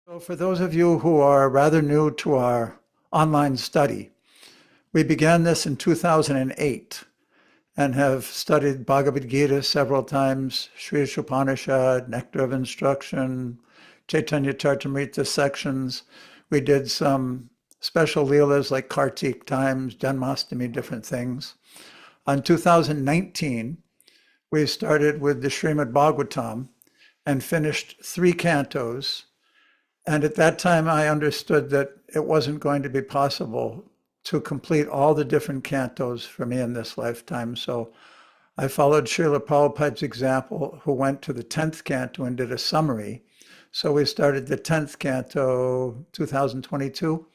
So for those of you who are rather new to our online study, we began this in 2008 and have studied Bhagavad Gita several times, Sri Upanishad, Nectar of Instruction, Chaitanya Charitamrita sections. We did some special leelas like Kartik times, Janmashtami, different things. In 2019, we started with the Srimad Bhagavatam and finished 3 cantos. And at that time, I understood that it wasn't going to be possible to complete all the different cantos for me in this lifetime. So I followed Srila Prabhupada's example, who went to the 10th canto and did a summary. So we started the 10th canto 2022,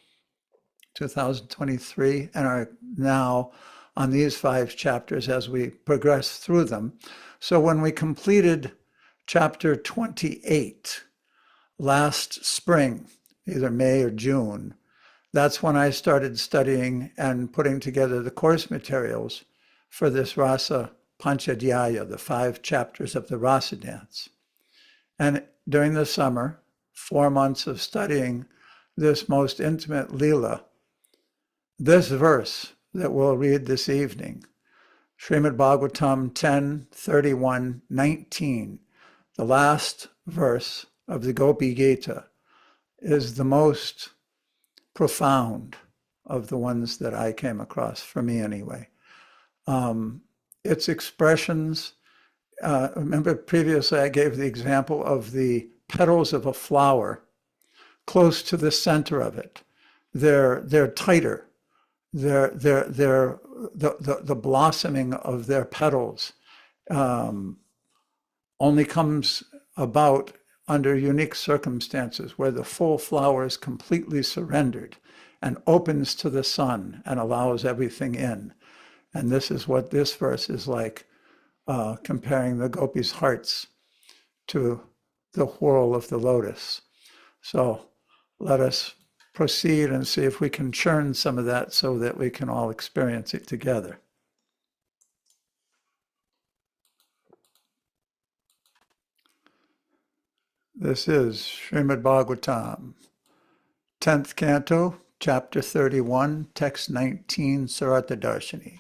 2023, and are now on these 5 chapters as we progress through them. So when we completed chapter 28, last spring, either May or June, that's when I started studying and putting together the course materials for this Rasa Panchadhyaya, the 5 chapters of the Rasa dance. And during the summer, 4 months of studying this most intimate Leela, this verse that we'll read this evening, Srimad Bhagavatam 10:31-19, the last verse of the Gopi Gita, is the most profound of the ones that I came across, for me anyway. Its expressions, remember previously I gave the example of the petals of a flower close to the center of it. They're tighter. The blossoming of their petals only comes about under unique circumstances where the full flower is completely surrendered and opens to the sun and allows everything in. And this is what this verse is like, comparing the gopis' hearts to the whorl of the lotus. So let us proceed and see if we can churn some of that so that we can all experience it together. This is Srimad Bhagavatam, 10th canto, chapter 31, text 19, Sarata Darshini.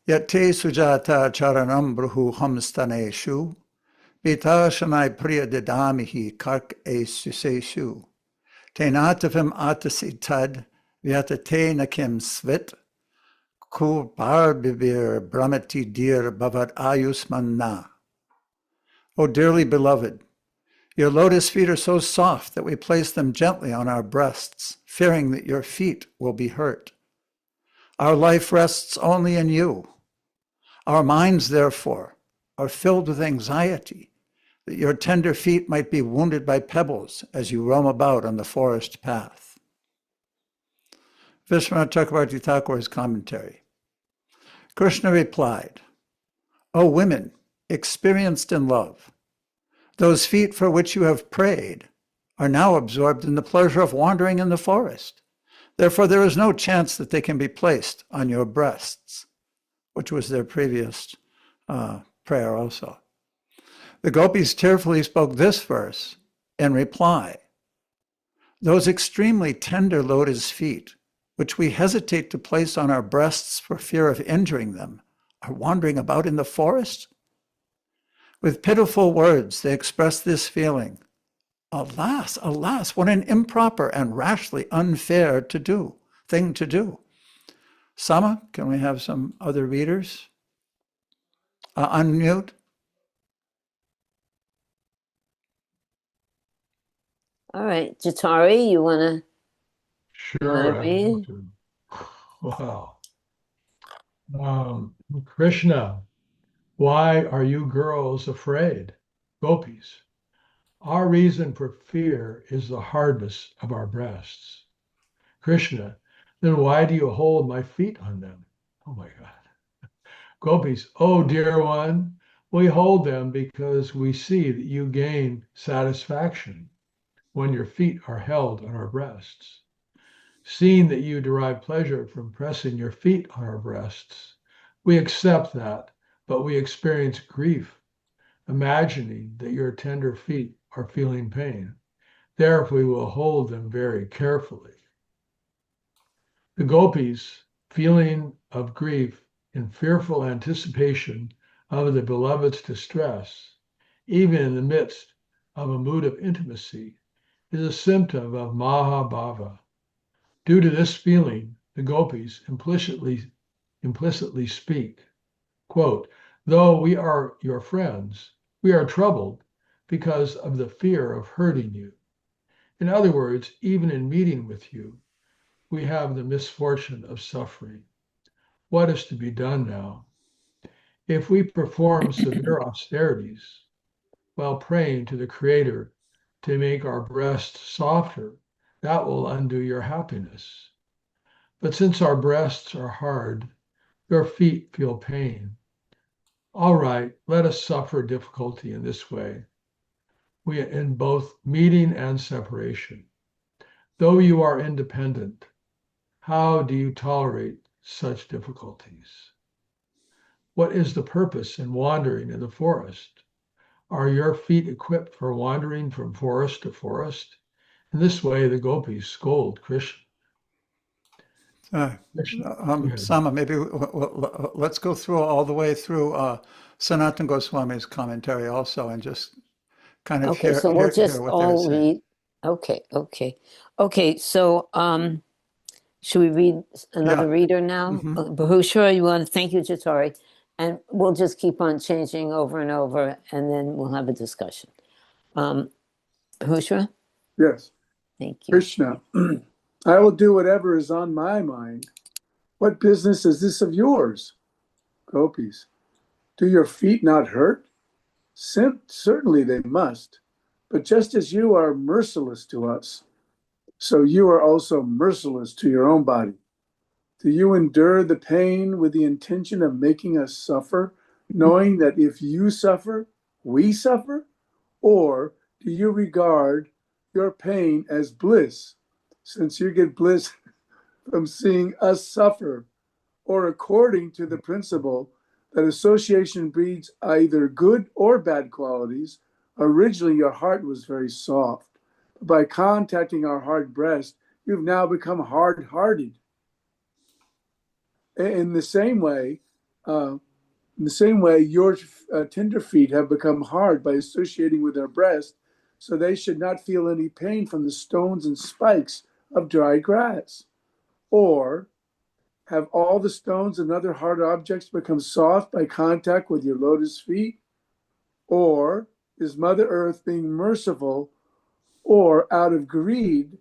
Yate sujata charanam bruhu hamstaneshu, vitashanai priya didamihi kark e suseshu. Tenatavim atasi tad, vyatate nakim svit, kur barbivir brahmati dir bhavat ayusmanna. O dearly beloved, your lotus feet are so soft that we place them gently on our breasts, fearing that your feet will be hurt. Our life rests only in you. Our minds, therefore, are filled with anxiety that your tender feet might be wounded by pebbles as you roam about on the forest path. Vishwanath Chakravarti Thakur's commentary. Krishna replied, O women, experienced in love, those feet for which you have prayed are now absorbed in the pleasure of wandering in the forest. Therefore, there is no chance that they can be placed on your breasts, which was their previous prayer also. The gopis tearfully spoke this verse in reply. Those extremely tender lotus feet, which we hesitate to place on our breasts for fear of injuring them, are wandering about in the forest? With pitiful words, they express this feeling. Alas, alas, what an improper and rashly unfair thing to do. Sama, can we have some other readers? Unmute. All right, Jatari, you want Sure. to read? Wow. Krishna, why are you girls afraid? Gopis, our reason for fear is the hardness of our breasts. Krishna, then why do you hold my feet on them? Oh my God. Gopis, oh dear one, we hold them because we see that you gain satisfaction when your feet are held on our breasts. Seeing that you derive pleasure from pressing your feet on our breasts, we accept that, but we experience grief, imagining that your tender feet are feeling pain. Therefore, we will hold them very carefully. The gopis, feeling of grief in fearful anticipation of the beloved's distress, even in the midst of a mood of intimacy, is a symptom of Mahabhava. Due to this feeling, the gopis implicitly speak, quote, though we are your friends, we are troubled because of the fear of hurting you. In other words, even in meeting with you, we have the misfortune of suffering. What is to be done now? If we perform severe austerities while praying to the Creator to make our breasts softer, that will undo your happiness. But since our breasts are hard, your feet feel pain. All right, let us suffer difficulty in this way, in both meeting and separation. Though you are independent, how do you tolerate such difficulties? What is the purpose in wandering in the forest? Are your feet equipped for wandering from forest to forest? In this way, the gopis scold Krishna. Krishna, go ahead. Sama, maybe let's go through all the way through Sanatana Goswami's commentary also and just kind of Okay, so we'll just what they're all saying. read. Okay. So, should we read another Yeah. reader now? Mhm. Bahushra, you want to thank you, Jatari, and we'll just keep on changing over and over, and then we'll have a discussion. Bahushra, Yes. thank you. Krishna, I will do whatever is on my mind. What business is this of yours? Gopis, do your feet not hurt? Certainly they must. But just as you are merciless to us, so you are also merciless to your own body. Do you endure the pain with the intention of making us suffer, knowing that if you suffer, we suffer? Or do you regard your pain as bliss, since you get bliss from seeing us suffer? Or according to the principle that association breeds either good or bad qualities, originally your heart was very soft. By contacting our hard breast, you've now become hard-hearted. In the same way, your tender feet have become hard by associating with our breast, so they should not feel any pain from the stones and spikes of dry grass. Or have all the stones and other hard objects become soft by contact with your lotus feet? Or is Mother Earth being merciful, or out of greed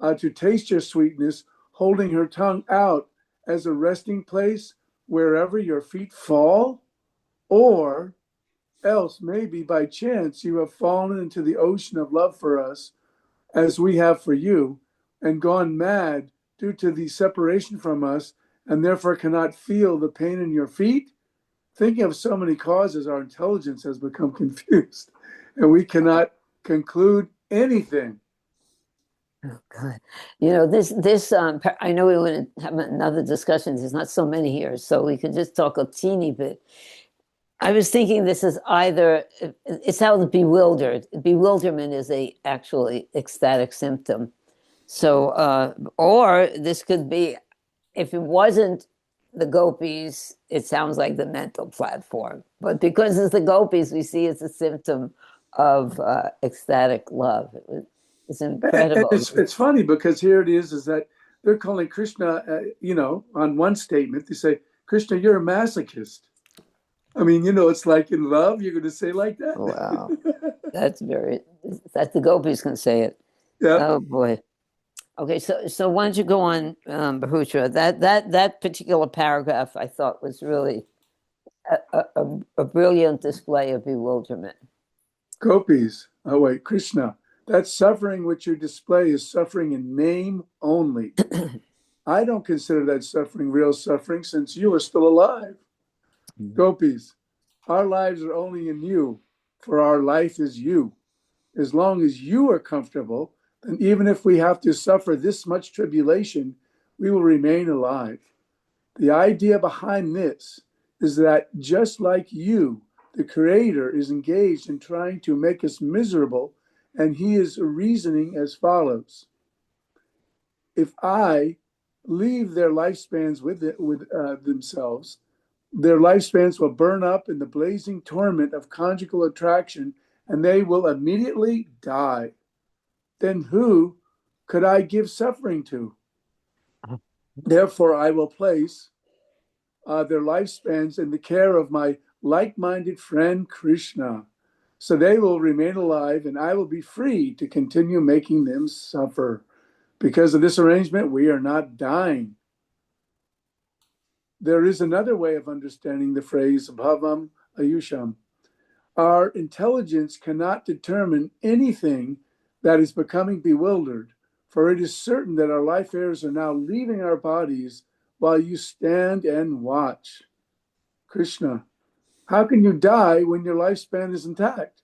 to taste your sweetness, holding her tongue out as a resting place wherever your feet fall? Or else maybe by chance you have fallen into the ocean of love for us, as we have for you, and gone mad due to the separation from us, and therefore cannot feel the pain in your feet? Thinking of so many causes, our intelligence has become confused, and we cannot conclude anything. Oh God, this. I know we want to have another discussion. There's not so many here, so we could just talk a teeny bit. I was thinking this is either it sounds bewildered. Bewilderment is a actually ecstatic symptom. So, or this could be, if it wasn't the gopis, it sounds like the mental platform. But because it's the gopis, we see it's a symptom of ecstatic love. It's incredible. And it's funny because here it is that they're calling Krishna, on one statement, they say, Krishna, you're a masochist. I mean, it's like in love, you're going to say like that? Wow. That's the gopis can say it. Yeah. Oh boy. Okay, so why don't you go on, Bahutra? That particular paragraph I thought was really a brilliant display of bewilderment. Gopis, Krishna, that suffering which you display is suffering in name only. I don't consider that suffering real suffering, since you are still alive. Gopis, our lives are only in you, for our life is you. As long as you are comfortable, then even if we have to suffer this much tribulation, we will remain alive. The idea behind this is that just like you, the Creator is engaged in trying to make us miserable and he is reasoning as follows. If I leave their lifespans with themselves, their lifespans will burn up in the blazing torment of conjugal attraction, and they will immediately die. Then who could I give suffering to? Therefore, I will place their lifespans in the care of my like-minded friend Krishna. So they will remain alive, and I will be free to continue making them suffer. Because of this arrangement, we are not dying. There is another way of understanding the phrase bhavam ayusham. Our intelligence cannot determine anything that is becoming bewildered, for it is certain that our life airs are now leaving our bodies while you stand and watch. Krishna, how can you die when your lifespan is intact?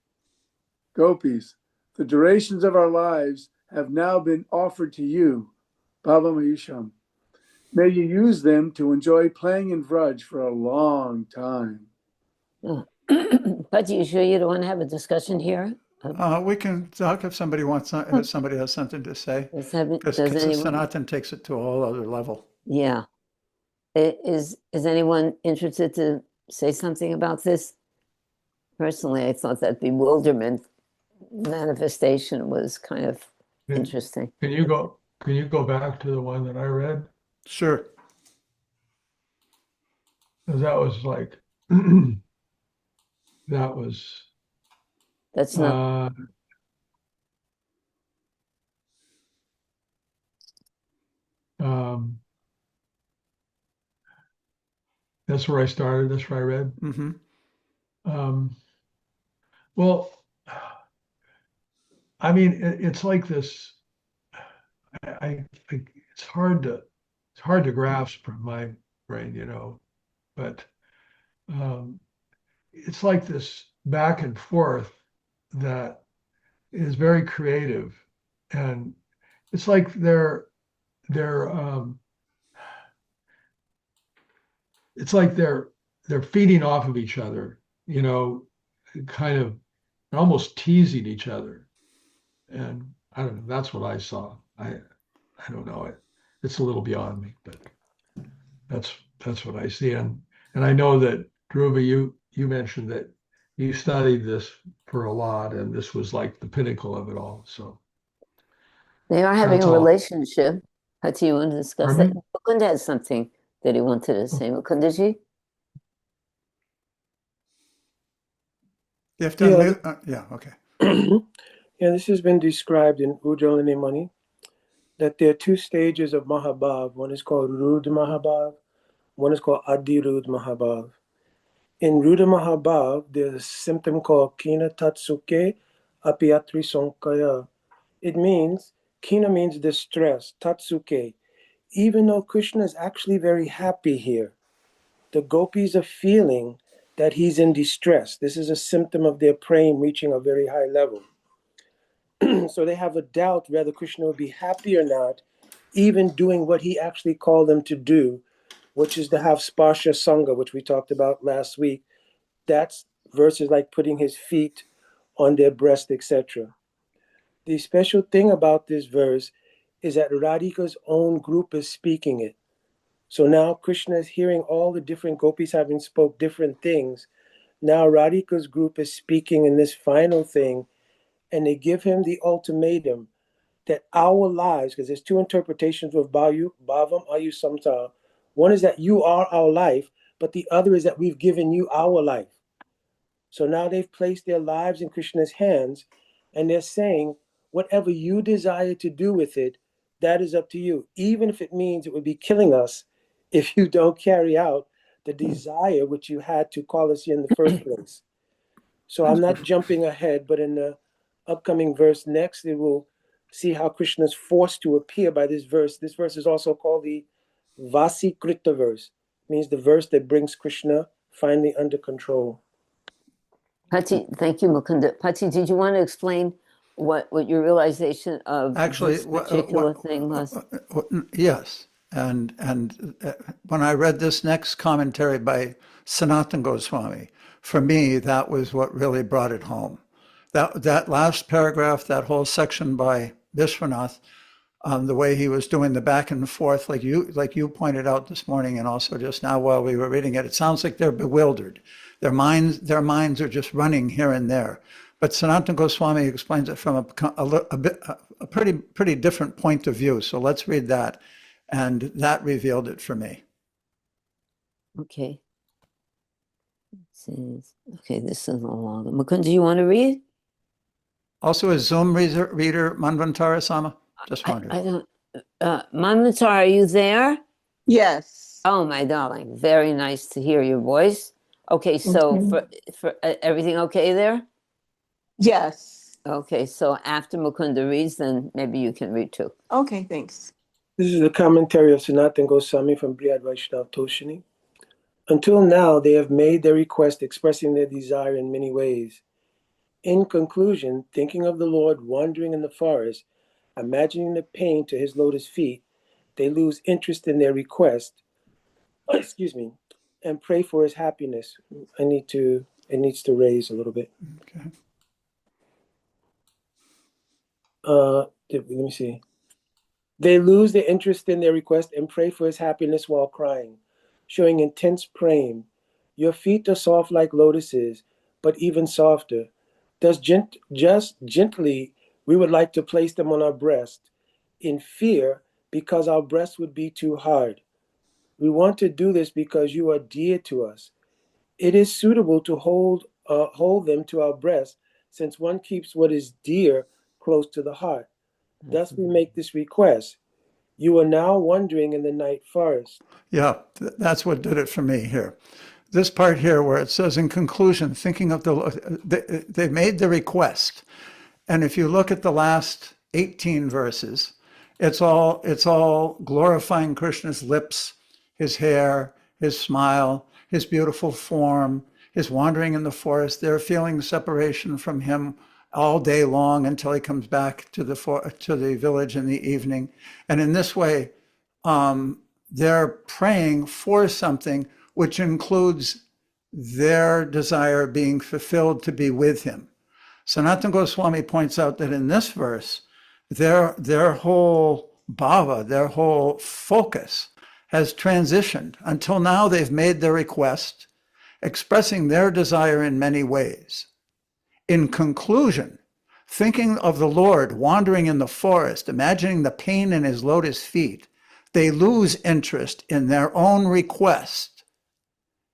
Gopis, the durations of our lives have now been offered to you, Bhavam Ayusham. May you use them to enjoy playing in Vraj for a long time. But you sure you don't want to have a discussion here? We can talk if somebody if somebody has something to say. Does Because anyone? Sanatan takes it to a whole other level. Yeah. Is anyone interested to say something about this? Personally, I thought that bewilderment manifestation was kind of interesting. Can you go back to the one that I read? Sure. 'Cause that was like that was That's not, that's where I started. That's where I read. Mm-hmm. Well, I mean, it's like this. I think it's hard to grasp from my brain, but it's like this back and forth that is very creative, and it's like it's like they're feeding off of each other, kind of almost teasing each other. And I don't know, that's what I saw. I don't know. It's a little beyond me, but that's what I see. And I know that Dhruva, you mentioned that you studied this for a lot, and this was like the pinnacle of it all. So they are having that's a all. relationship. Hati, you want to discuss that? Pardon me? Mukunda has something that he wanted to say. Mukundaji? You have to Yeah. unmute. Yeah, okay. Yeah, this has been described in Ujjalini Mani, that there are two stages of Mahabhav. One is called Rud Mahabhav, one is called Adirud Mahabhav. In Ruda Mahabhav, there's a symptom called Kina Tatsuke Apiatri Sankaya. It means, Kina means distress, Tatsuke. Even though Krishna is actually very happy here, the gopis are feeling that he's in distress. This is a symptom of their praying reaching a very high level. So they have a doubt whether Krishna will be happy or not, even doing what he actually called them to do, which is to have sparsha sangha, which we talked about last week. That's verses like putting his feet on their breast, etc. The special thing about this verse is that Radhika's own group is speaking it. So now Krishna is hearing all the different gopis having spoke different things. Now Radhika's group is speaking in this final thing, and they give him the ultimatum that our lives, because there's two interpretations of Bhavam Ayu Samta. One is that you are our life, but the other is that we've given you our life. So now they've placed their lives in Krishna's hands, and they're saying, whatever you desire to do with it, that is up to you, even if it means it would be killing us if you don't carry out the desire which you had to call us here in the first place. So I'm not jumping ahead, but in the upcoming verse next, it will see how Krishna is forced to appear by this verse. This verse is also called the Vasikrita verse. It means the verse that brings Krishna finally under control. Pati, thank you, Mukunda. Pati, did you want to explain what your realization of Actually, this particular thing was? Yes. And when I read this next commentary by Sanatan Goswami, for me, that was what really brought it home. that last paragraph, that whole section by Vishwanath, the way he was doing the back and forth, like you pointed out this morning, and also just now while we were reading it, it sounds like they're bewildered. Their minds are just running here and there. But Sanatana Goswami explains it from a pretty different point of view. So let's read that, and that revealed it for me. Okay. Okay, this is a long. Mukund, do you want to read? Also, is Zoom reader Manvantara Sama? Just I wondering. don't. Manvitar, are you there? Yes. Oh, my darling, very nice to hear your voice. Okay, so for everything okay there? Yes. Okay, so after Mukunda reads, then maybe you can read too. Okay, thanks. This is the commentary of Sanatana Goswami from Brihad Vaishnav Toshini. Until now, they have made their request expressing their desire in many ways. In conclusion, thinking of the Lord wandering in the forest, imagining the pain to his lotus feet, they lose interest in their request, excuse me, and pray for his happiness. It needs to raise a little bit. Okay. Let me see. They lose their interest in their request and pray for his happiness while crying, showing intense praying. Your feet are soft like lotuses, but even softer. Thus, just gently, we would like to place them on our breast in fear because our breast would be too hard. We want to do this because you are dear to us. It is suitable to hold them to our breast since one keeps what is dear close to the heart. Thus, we make this request. You are now wandering in the night forest. Yeah, that's what did it for me here. This part here where it says, in conclusion, thinking of they made the request. And if you look at the last 18 verses, it's all glorifying Krishna's lips, his hair, his smile, his beautiful form, his wandering in the forest. They're feeling separation from him all day long until he comes back to the village in the evening. And in this way, they're praying for something which includes their desire being fulfilled to be with him. Sanatana Goswami points out that in this verse, their whole bhava, their whole focus has transitioned. Until now, they've made their request, expressing their desire in many ways. In conclusion, thinking of the Lord wandering in the forest, imagining the pain in his lotus feet, they lose interest in their own request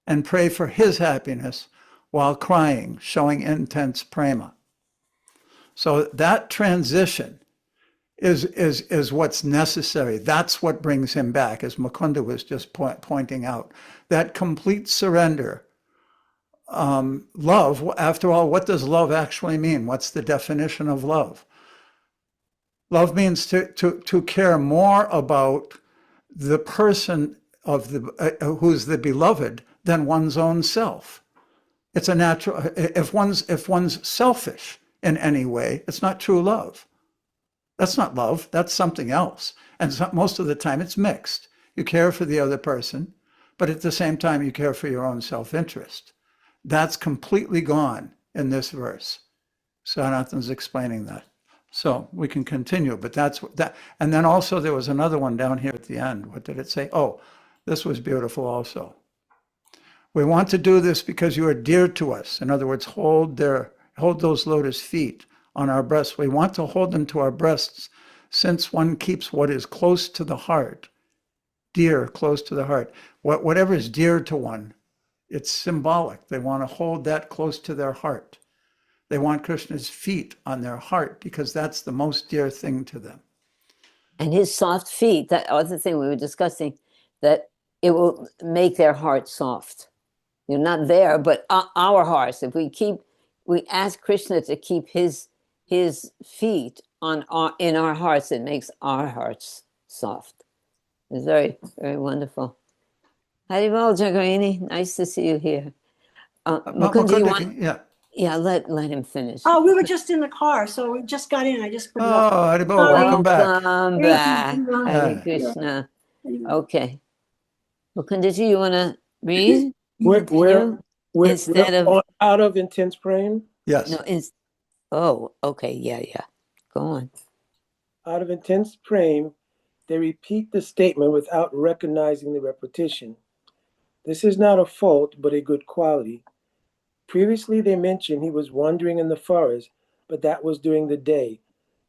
and pray for his happiness while crying, showing intense prema. So that transition is what's necessary. That's what brings him back, as Mukunda was just pointing out. That complete surrender. Love, after all, what does love actually mean? What's the definition of love? Love means to care more about the person of who's the beloved than one's own self. It's a natural. If one's selfish in any way, it's not true love. That's not love. That's something else. And most of the time, it's mixed. You care for the other person, but at the same time, you care for your own self-interest. That's completely gone in this verse. Sanatana's explaining that. So we can continue, but that's that. And then also there was another one down here at the end. What did it say? Oh, this was beautiful also. We want to do this because you are dear to us. In other words, hold those lotus feet on our breasts. We want to hold them to our breasts since one keeps what is close to the heart, dear, close to the heart. Whatever is dear to one, it's symbolic. They want to hold that close to their heart. They want Krishna's feet on their heart because that's the most dear thing to them. And his soft feet, that other thing we were discussing, that it will make their heart soft. You're not there, but our hearts, if we ask Krishna to keep his feet in our hearts, it makes our hearts soft. It's very, very wonderful. Haribol Jagarini, nice to see you here. Mukund, do you want? Yeah, let him finish. Oh, we were just in the car, so we just got in. I just put it up. Oh, Haribol, welcome back. Welcome back. Hare Krishna. Okay. Mukund, do you want to read? We're Instead of out of intense praying. Yes. no, Oh, okay. Yeah, yeah. Go on. Out of intense praying, they repeat the statement without recognizing the repetition. This is not a fault, but a good quality. Previously, they mentioned he was wandering in the forest, but that was during the day.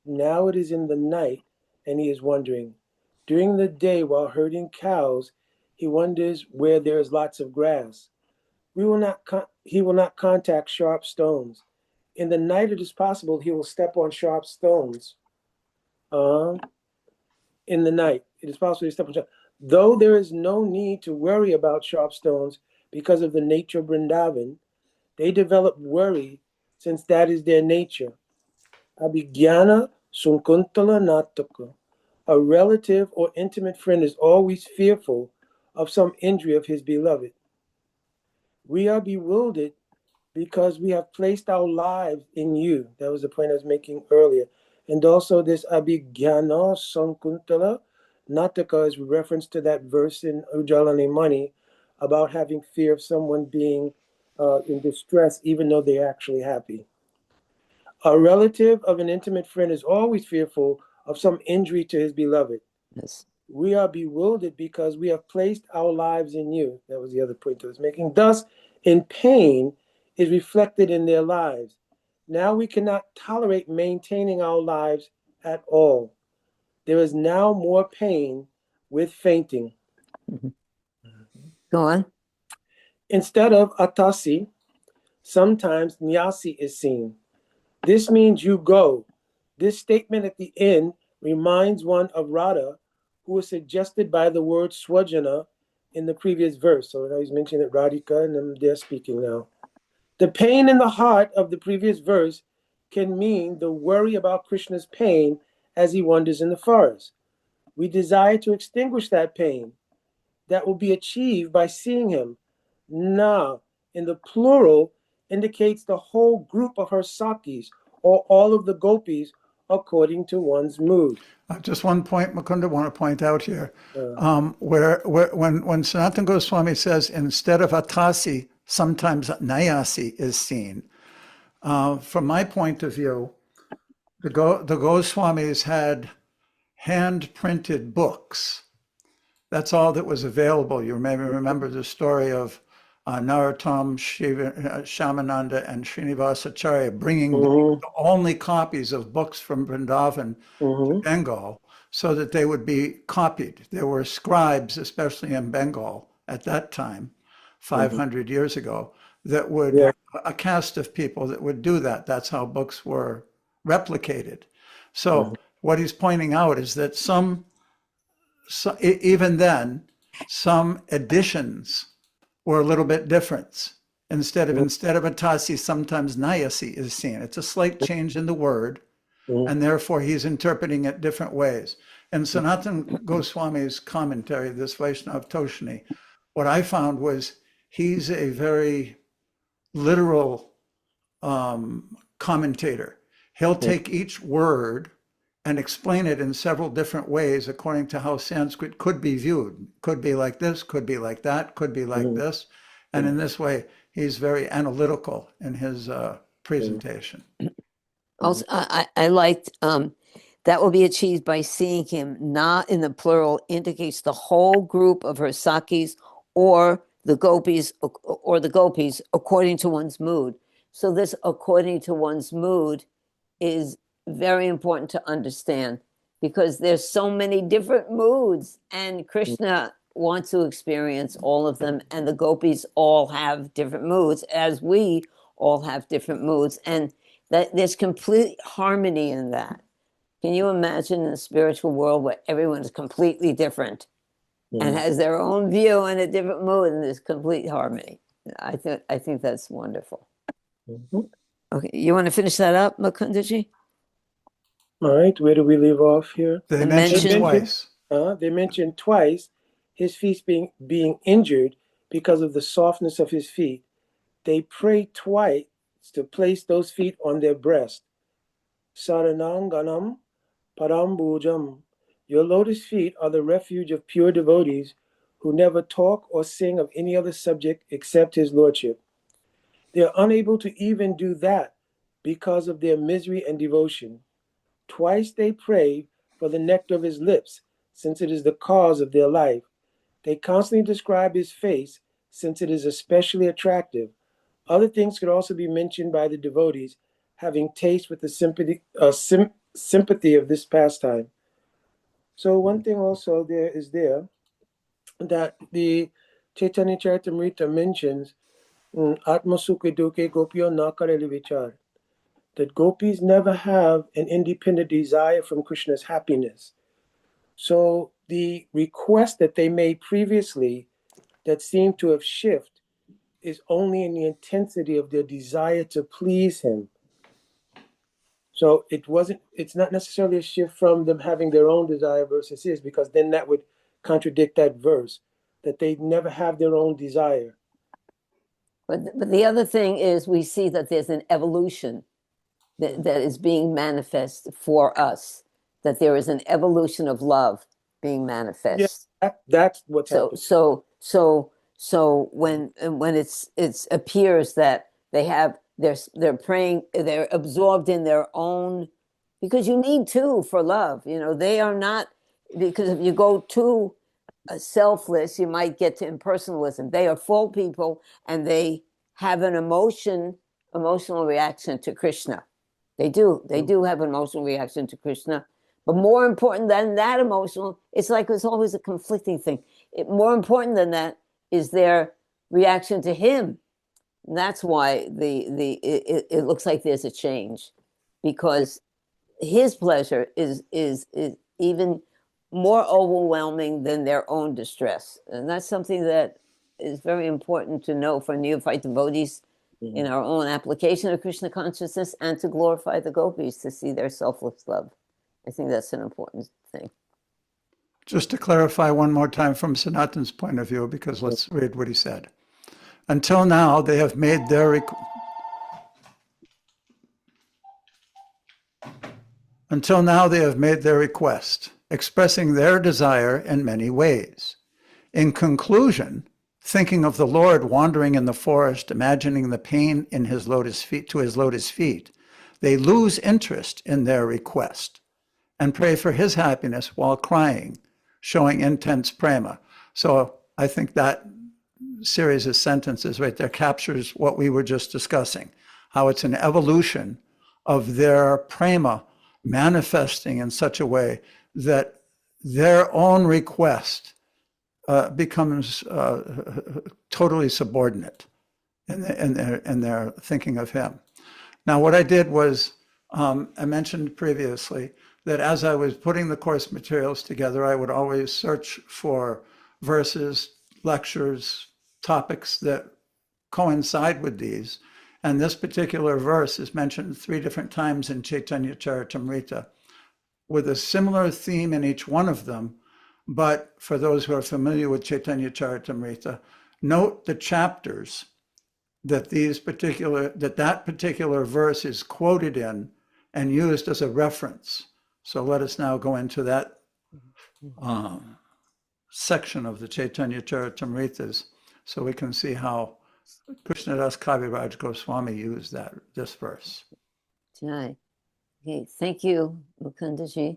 Now it is in the night, and he is wandering. During the day, while herding cows, he wonders where there is lots of grass. He will not contact sharp stones. In the night, it is possible he will step on sharp stones. In the night, it is possible to step on sharp. Though there is no need to worry about sharp stones because of the nature of Vrindavan, they develop worry since that is their nature. Abhigyana Sunkuntala Nataka. A relative or intimate friend is always fearful of some injury of his beloved. We are bewildered because we have placed our lives in you. That was the point I was making earlier. And also this Abhigyana Sankuntala Nataka is reference to that verse in Ujjalani Mani about having fear of someone being in distress, even though they're actually happy. A relative of an intimate friend is always fearful of some injury to his beloved. Yes. We are bewildered because we have placed our lives in you. That was the other point I was making. Thus, in pain is reflected in their lives. Now we cannot tolerate maintaining our lives at all. There is now more pain with fainting. Go on. Instead of atasi, sometimes nyasi is seen. This means you go. This statement at the end reminds one of Radha, who was suggested by the word swajana in the previous verse. So now he's mentioning that Radhika, and they're speaking now. The pain in the heart of the previous verse can mean the worry about Krishna's pain as he wanders in the forest. We desire to extinguish that pain. That will be achieved by seeing him. Na, in the plural, indicates the whole group of her sakis, or all of the gopis, according to one's mood. Just one point, Mukunda, want to point out here, where when Sanatana Goswami says instead of atasi, sometimes nayasi is seen. From my point of view, the Goswamis had hand-printed books. That's all that was available. You maybe remember the story of Narottam, Shamananda, and Srinivasacharya bringing the only copies of books from Vrindavan to Bengal so that they would be copied. There were scribes, especially in Bengal at that time, 500 years ago, that would, a caste of people that would do that. That's how books were replicated. So what he's pointing out is that even then, some editions were a little bit different. Instead of atasi, sometimes nayasi is seen. It's a slight change in the word, and therefore he's interpreting it different ways. In Sanatana Goswami's commentary, this Vaishnav Toshni, what I found was he's a very literal commentator. He'll take each word and explain it in several different ways according to how Sanskrit could be viewed. Could be like this, could be like that, could be like this. And in this way, he's very analytical in his presentation. Also, I liked that will be achieved by seeing him. Na in the plural indicates the whole group of her sakis or the gopis according to one's mood. So this according to one's mood is very important to understand because there's so many different moods and Krishna wants to experience all of them, and the gopis all have different moods as we all have different moods, and that there's complete harmony in that. Can you imagine in the spiritual world where everyone is completely different and has their own view and a different mood, and there's complete harmony? I think that's wonderful. Okay, you want to finish that up, Mukundaji? All right, where do we leave off here? They mentioned twice. They mentioned twice his feet being injured because of the softness of his feet. They pray twice to place those feet on their breast. Sarananganam Parambujam. Your lotus feet are the refuge of pure devotees who never talk or sing of any other subject except his lordship. They are unable to even do that because of their misery and devotion. Twice they pray for the nectar of his lips, since it is the cause of their life. They constantly describe his face, since it is especially attractive. Other things could also be mentioned by the devotees, having taste with the sympathy of this pastime. So one thing also there that the Chaitanya Charitamrita mentions, Atma Sukha Dukkhe Gopio Nakareli Vichar, that gopis never have an independent desire from Krishna's happiness. So the request that they made previously that seemed to have shifted is only in the intensity of their desire to please him. So it's not necessarily a shift from them having their own desire versus his, because then that would contradict that verse, that they never have their own desire. But the other thing is we see that there's an evolution that is being manifest for us, that there is an evolution of love being manifest. Yeah, that's what's happening. So when it appears that they're praying, they're absorbed in their own, because you need to for love. They are not, because if you go too selfless, you might get to impersonalism. They are full people, and they have an emotional reaction to Krishna. They do have an emotional reaction to Krishna. But more important than that emotional, it's always a conflicting thing. More important than that is their reaction to him. And that's why it looks like there's a change, because his pleasure is even more overwhelming than their own distress. And that's something that is very important to know for neophyte devotees in our own application of Krishna consciousness, and to glorify the gopis, to see their selfless love. I think that's an important thing. Just to clarify one more time from Sanatan's point of view, because let's read what he said. Until now, they have made their request, expressing their desire in many ways. In conclusion, thinking of the Lord wandering in the forest, imagining the pain in his lotus feet, they lose interest in their request and pray for his happiness while crying, showing intense prema. So I think that series of sentences right there captures what we were just discussing, how it's an evolution of their prema manifesting in such a way that their own request becomes totally subordinate in their thinking of him. Now, what I did was, I mentioned previously that as I was putting the course materials together, I would always search for verses, lectures, topics that coincide with these. And this particular verse is mentioned 3 different times in Chaitanya Charitamrita, with a similar theme in each one of them. But for those who are familiar with Chaitanya Charitamrita, note the chapters that that particular verse is quoted in and used as a reference. So let us now go into that section of the Chaitanya Charitamritas, so we can see how Krishnadas Kaviraj Goswami used this verse. Jai. Okay, thank you, Mukundaji.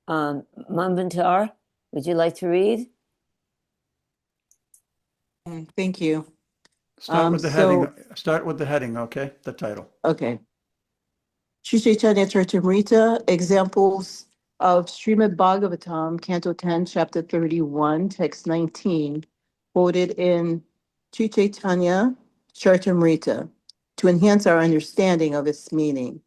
Manvantar, would you like to read? Thank you. Start with the heading. Start with the heading, okay? The title. Okay. Sri Chaitanya Charitamrita, examples of Srimad Bhagavatam, Canto 10, Chapter 31, Text 19, quoted in Sri Chaitanya Charitamrita to enhance our understanding of its meaning.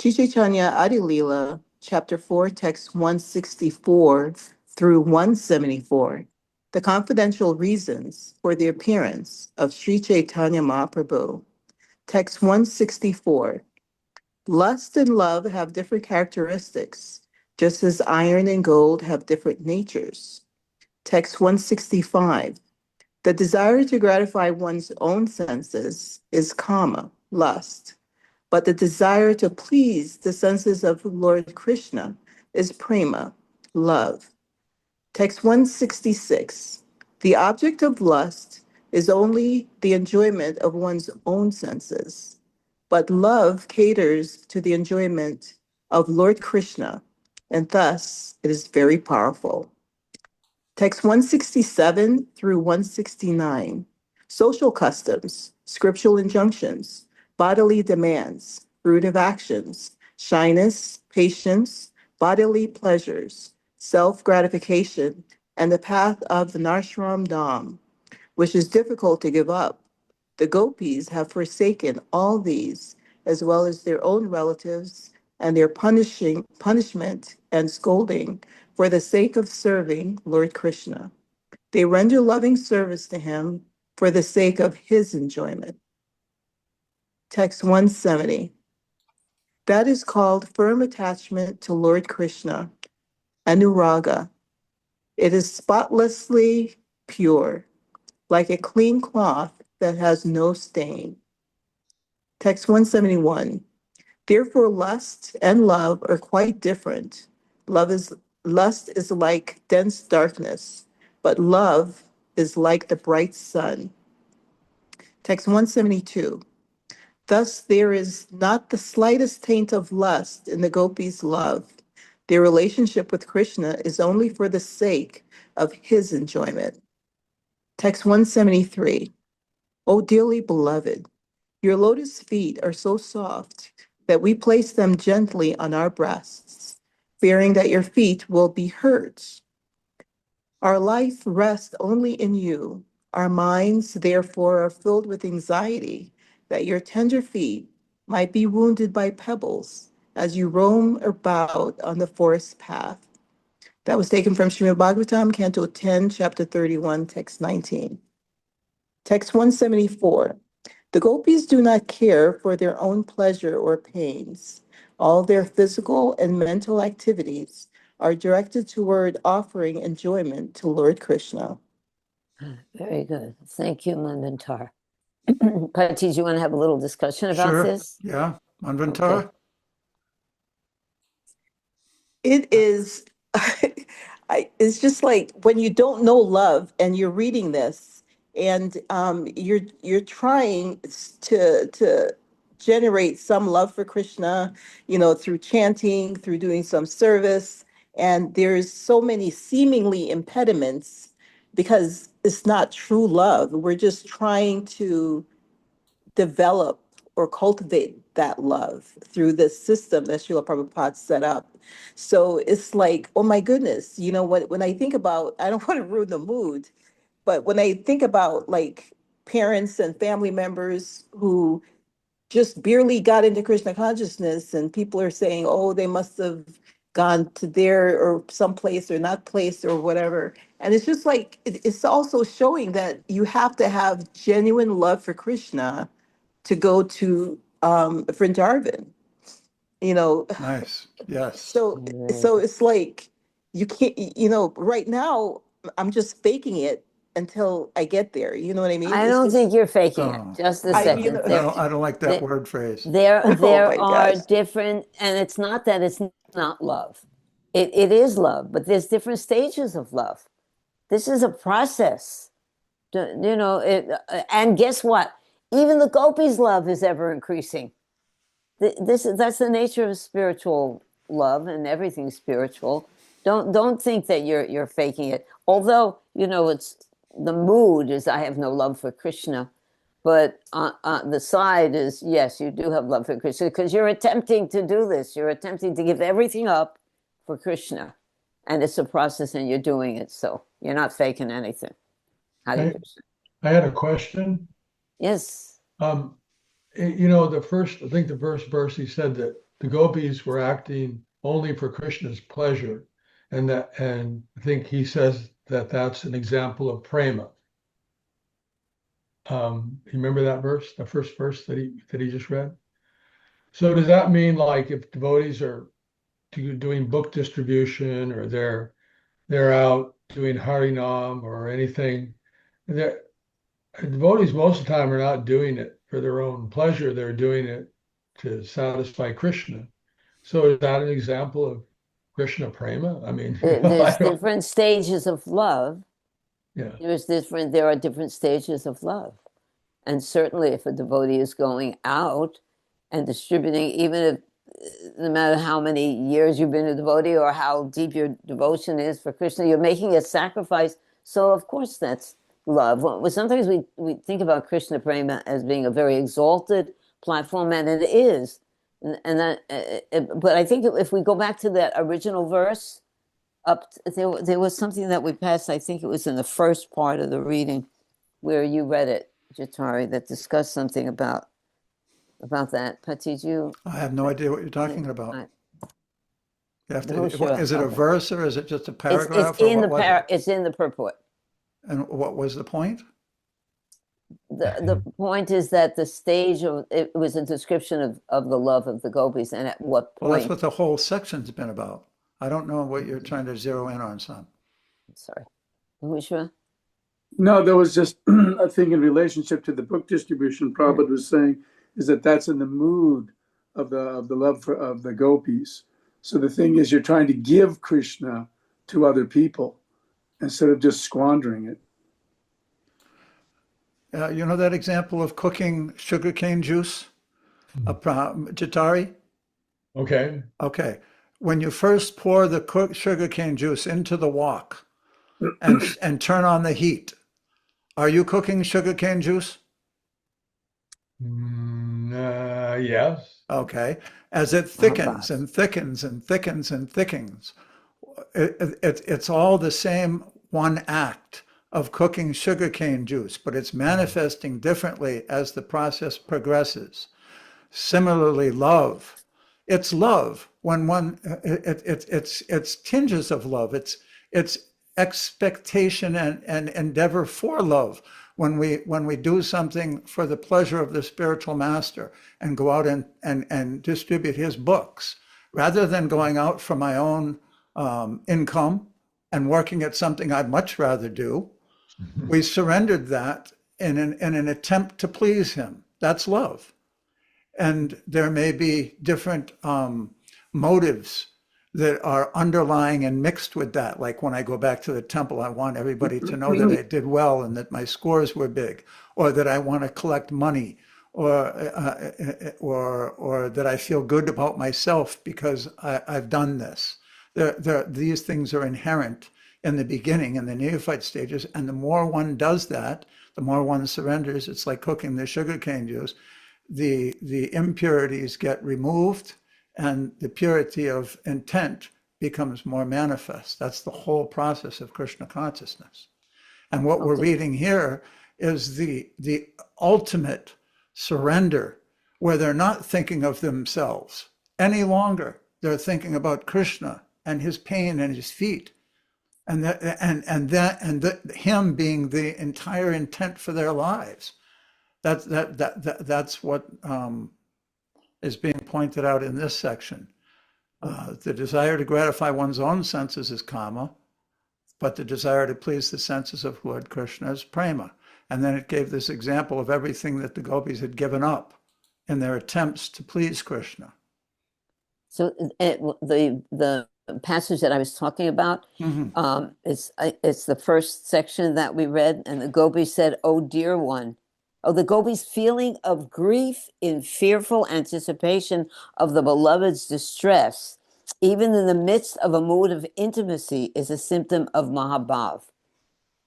Sri Chaitanya Adi Leela, Chapter 4, Text 164 through 174. The confidential reasons for the appearance of Sri Chaitanya Mahaprabhu. Text 164. Lust and love have different characteristics, just as iron and gold have different natures. Text 165. The desire to gratify one's own senses is kama, lust, but the desire to please the senses of Lord Krishna is prema, love. Text 166. The object of lust is only the enjoyment of one's own senses. but love caters to the enjoyment of Lord Krishna, and thus it is very powerful. Text 167 through 169. Social customs, scriptural injunctions, bodily demands, fruitive actions, shyness, patience, bodily pleasures, self-gratification, and the path of the Narshram Dham, which is difficult to give up. The gopis have forsaken all these, as well as their own relatives and their punishment and scolding for the sake of serving Lord Krishna. They render loving service to him for the sake of his enjoyment. Text 170. That is called firm attachment to Lord Krishna, anuraga. It is spotlessly pure, like a clean cloth that has no stain. Text 171. Therefore, lust and love are quite different. Lust is like dense darkness, but love is like the bright sun. Text 172. Thus, there is not the slightest taint of lust in the gopis' love. Their relationship with Krishna is only for the sake of his enjoyment. Text 173. O dearly beloved, your lotus feet are so soft that we place them gently on our breasts, fearing that your feet will be hurt. Our life rests only in you. Our minds, therefore, are filled with anxiety that your tender feet might be wounded by pebbles as you roam about on the forest path. That was taken from Srimad Bhagavatam, Canto 10, Chapter 31, Text 19. Text 174. The gopis do not care for their own pleasure or pains. All their physical and mental activities are directed toward offering enjoyment to Lord Krishna. Very good. Thank you, Manvantar. Pati, do you want to have a little discussion about Sure. this? Yeah. Manvantara? Okay. It is, it's just like when you don't know love and you're reading this and you're trying to generate some love for Krishna, through chanting, through doing some service, and there's so many seemingly impediments because it's not true love. We're just trying to develop or cultivate that love through this system that Srila Prabhupada set up. So it's like, oh my goodness, when I think about, I don't want to ruin the mood, but when I think about like parents and family members who just barely got into Krishna consciousness and people are saying, oh, they must have gone to there or someplace or not place or whatever. And it's just like, it's also showing that you have to have genuine love for Krishna to go to Vrindavan, you know. Nice. Yes. So it's like you can't, right now I'm just faking it until I get there. You know what I mean? I It's don't just, think you're faking it. Oh. Just a I, second. I don't like that there- word phrase. There Oh my are gosh. different, and it's not that it's not love. It is love, but there's different stages of love. This is a process. And guess what? Even the gopis' love is ever increasing. That's the nature of spiritual love, and everything spiritual. Don't think that you're faking it. Although it's the mood is I have no love for Krishna, but the side is yes, you do have love for Krishna because you're attempting to do this. You're attempting to give everything up for Krishna, and it's a process, and you're doing it. So you're not faking anything. Hare I, Krishna. I had a question. Yes. I think the first verse he said that the gopis were acting only for Krishna's pleasure, and I think he says that that's an example of prema. You remember that verse, the first verse that he just read? So does that mean like if devotees are doing book distribution or they're out doing Harinam or anything, devotees most of the time are not doing it for their own pleasure. They're doing it to satisfy Krishna. So is that an example of Krishna prema? I mean, There's different stages of love. yeah. There are different stages of love. And certainly if a devotee is going out and distributing, even if no matter how many years you've been a devotee or how deep your devotion is for Krishna, you're making a sacrifice. So of course that's love. Well, sometimes we think about Krishna Prema as being a very exalted platform, and it is. And that, but I think if we go back to that original verse, there was something that we passed. I think it was in the first part of the reading, where you read it, Jatari, that discussed something about that. But did you? I have no idea what you're talking about. I- You have Oh, to, sure. is it a Okay. verse or is it just a It's, paragraph? it's or in what the was it? it's in the purport. And what was the point? The point is that the stage of it was a description of the love of the gopis, and at what Well, that's point? what the whole section's been about. I don't know what you're trying to zero in on, son. Sorry, Mishra. No, there was just a thing in relationship to the book distribution. Prabhupada was saying is that that's in the mood of the love of the gopis. So the thing is, you're trying to give Krishna to other people instead of just squandering it. You know that example of cooking sugarcane juice, Jatari? Okay. Okay. When you first pour the sugarcane juice into the wok and turn on the heat, are you cooking sugarcane juice? Yes. Okay. As it thickens and thickens and thickens and thickens, it's all the same one act of cooking sugarcane juice, but it's manifesting differently as the process progresses. Similarly, love. It's love when it's tinges of love. It's expectation and endeavor for love when we do something for the pleasure of the spiritual master and go out and distribute his books rather than going out for my own income and working at something I'd much rather do. We surrendered that in an attempt to please him. That's love. And there may be different motives that are underlying and mixed with that. Like when I go back to the temple, I want everybody to know that I did well and that my scores were big, or that I want to collect money, or that I feel good about myself because I've done this. These things are inherent in the beginning, in the neophyte stages, and the more one does that, the more one surrenders. It's like cooking the sugarcane juice. The impurities get removed and the purity of intent becomes more manifest. That's the whole process of Krishna consciousness. And what we're reading here is the ultimate surrender, where they're not thinking of themselves any longer. They're thinking about Krishna and his pain and his feet, and him being the entire intent for their lives. That's what is being pointed out in this section. The desire to gratify one's own senses is kama, but the desire to please the senses of Lord Krishna is prema. And then it gave this example of everything that the gopis had given up in their attempts to please Krishna. So the passage that I was talking about, it's the first section that we read, and the gopis said, "Oh dear one." Oh, the gopis' feeling of grief in fearful anticipation of the beloved's distress, even in the midst of a mood of intimacy, is a symptom of Mahabhav.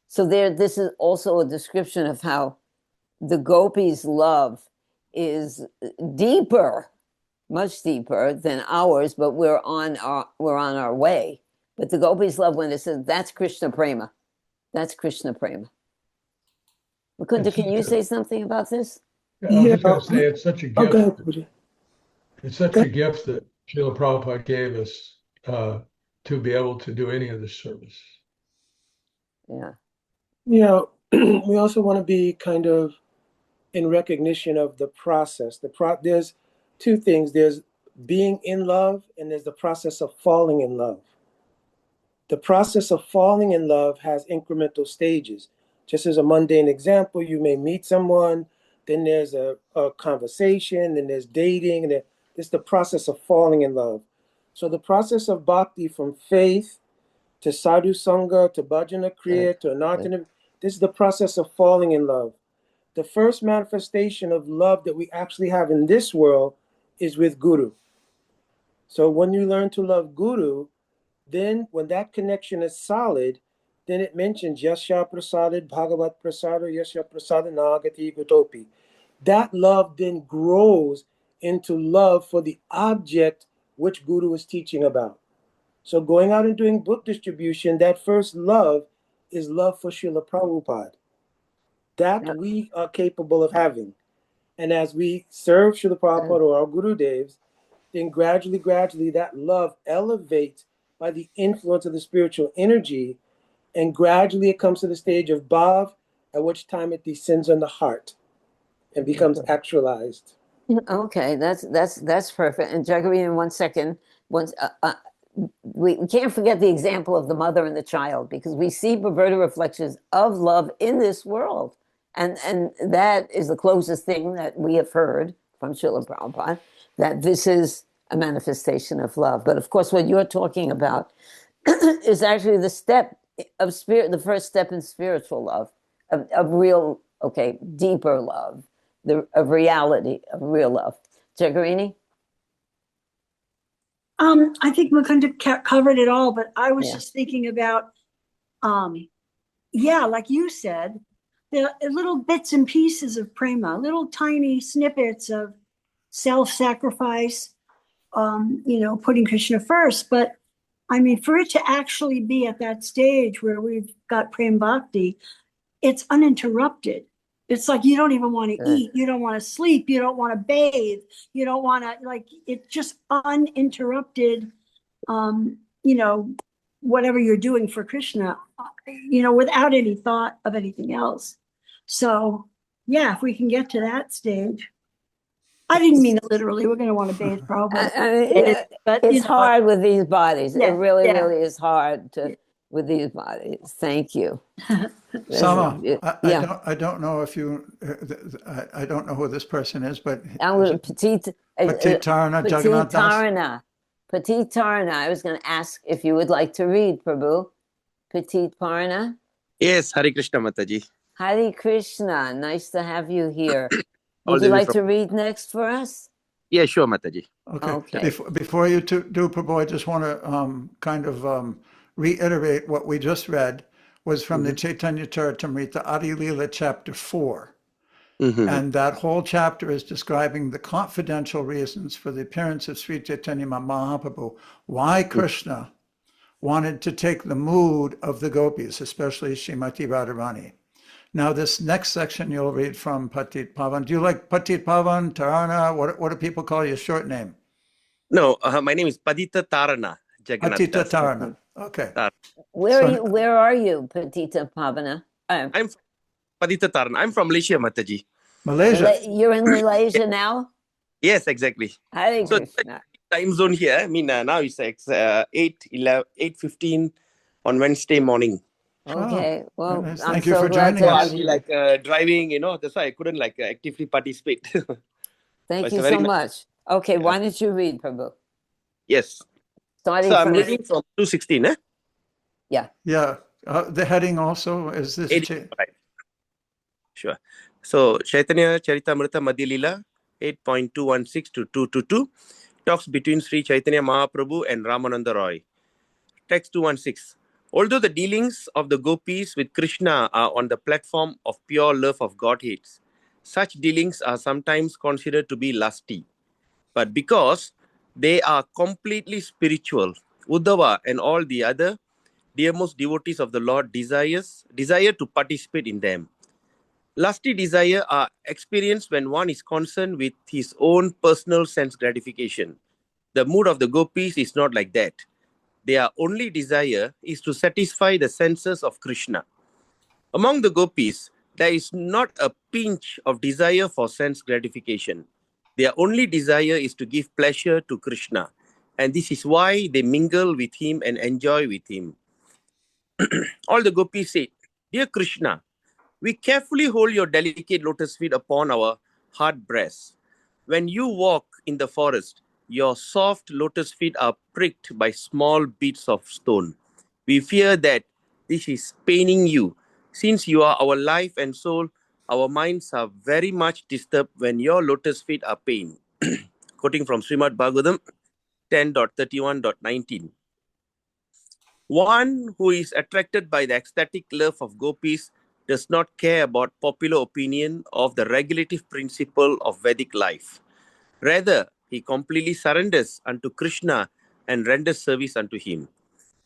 So this is also a description of how the gopis' love is deeper, much deeper than ours, but we're on our way. But the gopis' love, when it says that's Krishna Prema, that's Krishna Prema. Mukunda, can you say something about this? I was just going to say it's such a Oh, go gift. ahead, Puja. It's such a gift that Srila Prabhupada gave us to be able to do any of this service. Yeah. Yeah, we also want to be kind of in recognition of the process. There's two things. There's being in love, and there's the process of falling in love. The process of falling in love has incremental stages. Just as a mundane example, you may meet someone, then there's a conversation, then there's dating, and this is the process of falling in love. So the process of bhakti, from faith to sadhu sangha to bhajana kriya to anartana, this is the process of falling in love. The first manifestation of love that we actually have in this world is with Guru. So when you learn to love Guru, then when that connection is solid, then it mentions Yasya Prasadad Bhagavat Prasada Yasya Prasada Nagati Gutopi. That love then grows into love for the object which Guru is teaching about. So going out and doing book distribution, that first love is love for Srila Prabhupada. That Yep. we are capable of having. And as we serve Srila Prabhupada or our Guru Devs, then gradually that love elevates by the influence of the spiritual energy, and gradually it comes to the stage of bhav, at which time it descends on the heart and becomes actualized. Okay, that's perfect. And Jaggery, in 1 second, we can't forget the example of the mother and the child, because we see perverted reflections of love in this world, and that is the closest thing that we have heard from Srila Prabhupada, that this is a manifestation of love. But of course, what you're talking about is actually the step of spirit, the first step in spiritual love, of real, deeper love, of reality, of real love. Jaggerini? I think Mukunda covered it all, but I was Yeah. just thinking about, like you said, the little bits and pieces of prema, little tiny snippets of self-sacrifice, putting Krishna first. But I mean, for it to actually be at that stage where we've got prem bhakti, it's uninterrupted. It's like you don't even want to eat, you don't want to sleep, you don't want to bathe, you don't want to, it's just uninterrupted, whatever you're doing for Krishna, without any thought of anything else. So, yeah, if we can get to that stage. I didn't mean it literally. We're going to want to bathe probably. But it's hard with these bodies. Yeah, It really, yeah. really is hard with these bodies. Thank you. Sama, Yeah. I don't know if you, I don't know who this person is, but I'm with Petit Tarana Jagannath Das? Tarana. Petit Tarana. I was going to ask if you would like to read, Prabhu. Petit Tarana. Yes, Hare Krishna Mataji. Hare Krishna. Nice to have you here. All Would the you way like from- to read next for us? Yeah, sure, Mataji. Okay. Before you do, Prabhu, I just want to reiterate what we just read was from the Chaitanya Charitamrita Adi Leela chapter 4. Mhm. And that whole chapter is describing the confidential reasons for the appearance of Sri Chaitanya Mahaprabhu, why Krishna wanted to take the mood of the gopis, especially Srimati Radharani. Now, this next section you'll read from Patit Pavan. Do you like Patit Pavan, Tarana? What do people call your short name? No, my name is Padita Tarana Jagannath Patita Das. Tarana. Okay. Where are you, Petita Pavana? I'm Padita Tarana. I'm from Malaysia, Mataji. Malaysia. You're in Malaysia now? Yes, exactly. Hare So Krishna. time zone here. I mean, now it's 8:15 on Wednesday morning. Okay. Well, nice. I'm Thank you so for glad joining to So us. I'll be driving. That's why I couldn't actively participate. Thank It's you a very so nice- much. Okay, why don't you read, Prabhu? Yes. Starting So I'm from reading from 216. yeah. Yeah. The heading also is this. Right. Sure. So Chaitanya Charitamrita Madhya Leela 8.216 to 222 talks between Sri Chaitanya Mahaprabhu and Ramananda Roy. Text 216. Although the dealings of the gopis with Krishna are on the platform of pure love of Godhead, such dealings are sometimes considered to be lusty. But because they are completely spiritual, Uddhava and all the other dearmost devotees of the Lord desire to participate in them. Lusty desire are experienced when one is concerned with his own personal sense gratification. The mood of the gopis is not like that. Their only desire is to satisfy the senses of Krishna. Among the gopis, there is not a pinch of desire for sense gratification. Their only desire is to give pleasure to Krishna. And this is why they mingle with him and enjoy with him. All the gopis say, "Dear Krishna, we carefully hold your delicate lotus feet upon our hard breasts. When you walk in the forest, your soft lotus feet are pricked by small beads of stone. We fear that this is paining you. Since you are our life and soul, our minds are very much disturbed when your lotus feet are pained. quoting from Srimad Bhagavatam 10.31.19. One who is attracted by the ecstatic love of gopis does not care about popular opinion of the regulative principle of Vedic life. Rather, he completely surrenders unto Krishna and renders service unto him.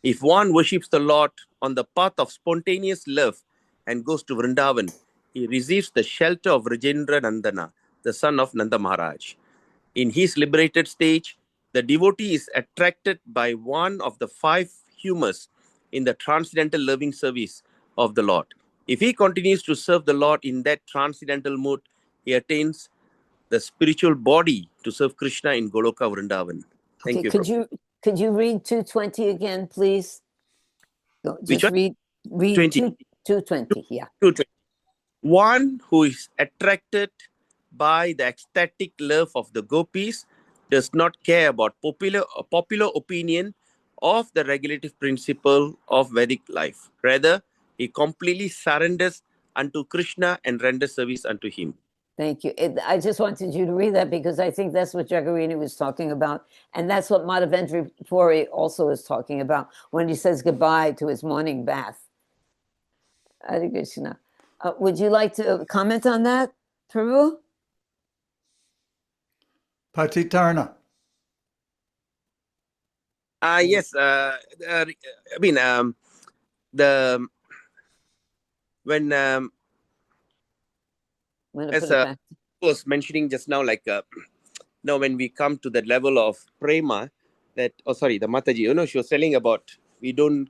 If one worships the Lord on the path of spontaneous love and goes to Vrindavan, he receives the shelter of Rajendra Nandana, the son of Nanda Maharaj. In his liberated stage, the devotee is attracted by one of the 5 humours in the transcendental loving service of the Lord. If he continues to serve the Lord in that transcendental mood, he attains the spiritual body to serve Krishna in Goloka Vrindavan. Thank Okay, you. could you read 220 again, please? Go, Which just one? read 20. 220, yeah. 220. One who is attracted by the ecstatic love of the gopis does not care about popular opinion of the regulative principle of Vedic life. Rather, he completely surrenders unto Krishna and renders service unto him. Thank you. I just wanted you to read that because I think that's what Jagarini was talking about. And that's what Madhavendra Puri also is talking about when he says goodbye to his morning bath. Hare Krishna. Would you like to comment on that, Prabhu? Patitarna. Yes. When as I was mentioning just now, like now when we come to that level of prema, that the Mataji, she was telling about we don't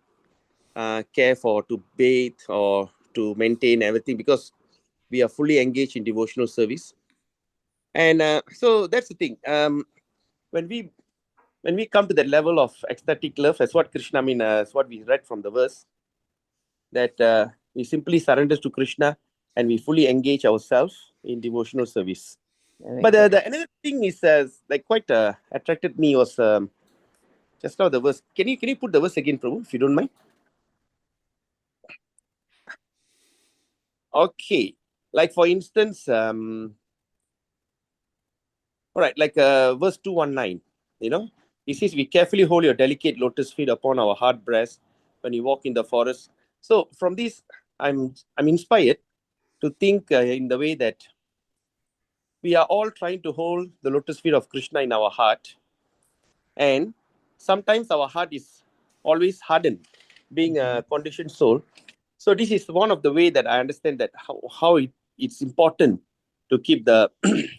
care for to bathe or to maintain everything because we are fully engaged in devotional service. And so that's the thing. When we come to that level of ecstatic love, that's what Krishna that's what we read from the verse, that we simply surrender to Krishna and we fully engage ourselves in devotional service. But the another thing is like quite attracted me was just now the verse. Can you put the verse again, Prabhu, if you don't mind? Okay, like for instance, all right, like verse 219. He says, "We carefully hold your delicate lotus feet upon our hard breast when you walk in the forest." So from this, I'm inspired to think in the way that we are all trying to hold the lotus feet of Krishna in our heart. And sometimes our heart is always hardened, being a conditioned soul. So this is one of the way that I understand that how it's important to keep the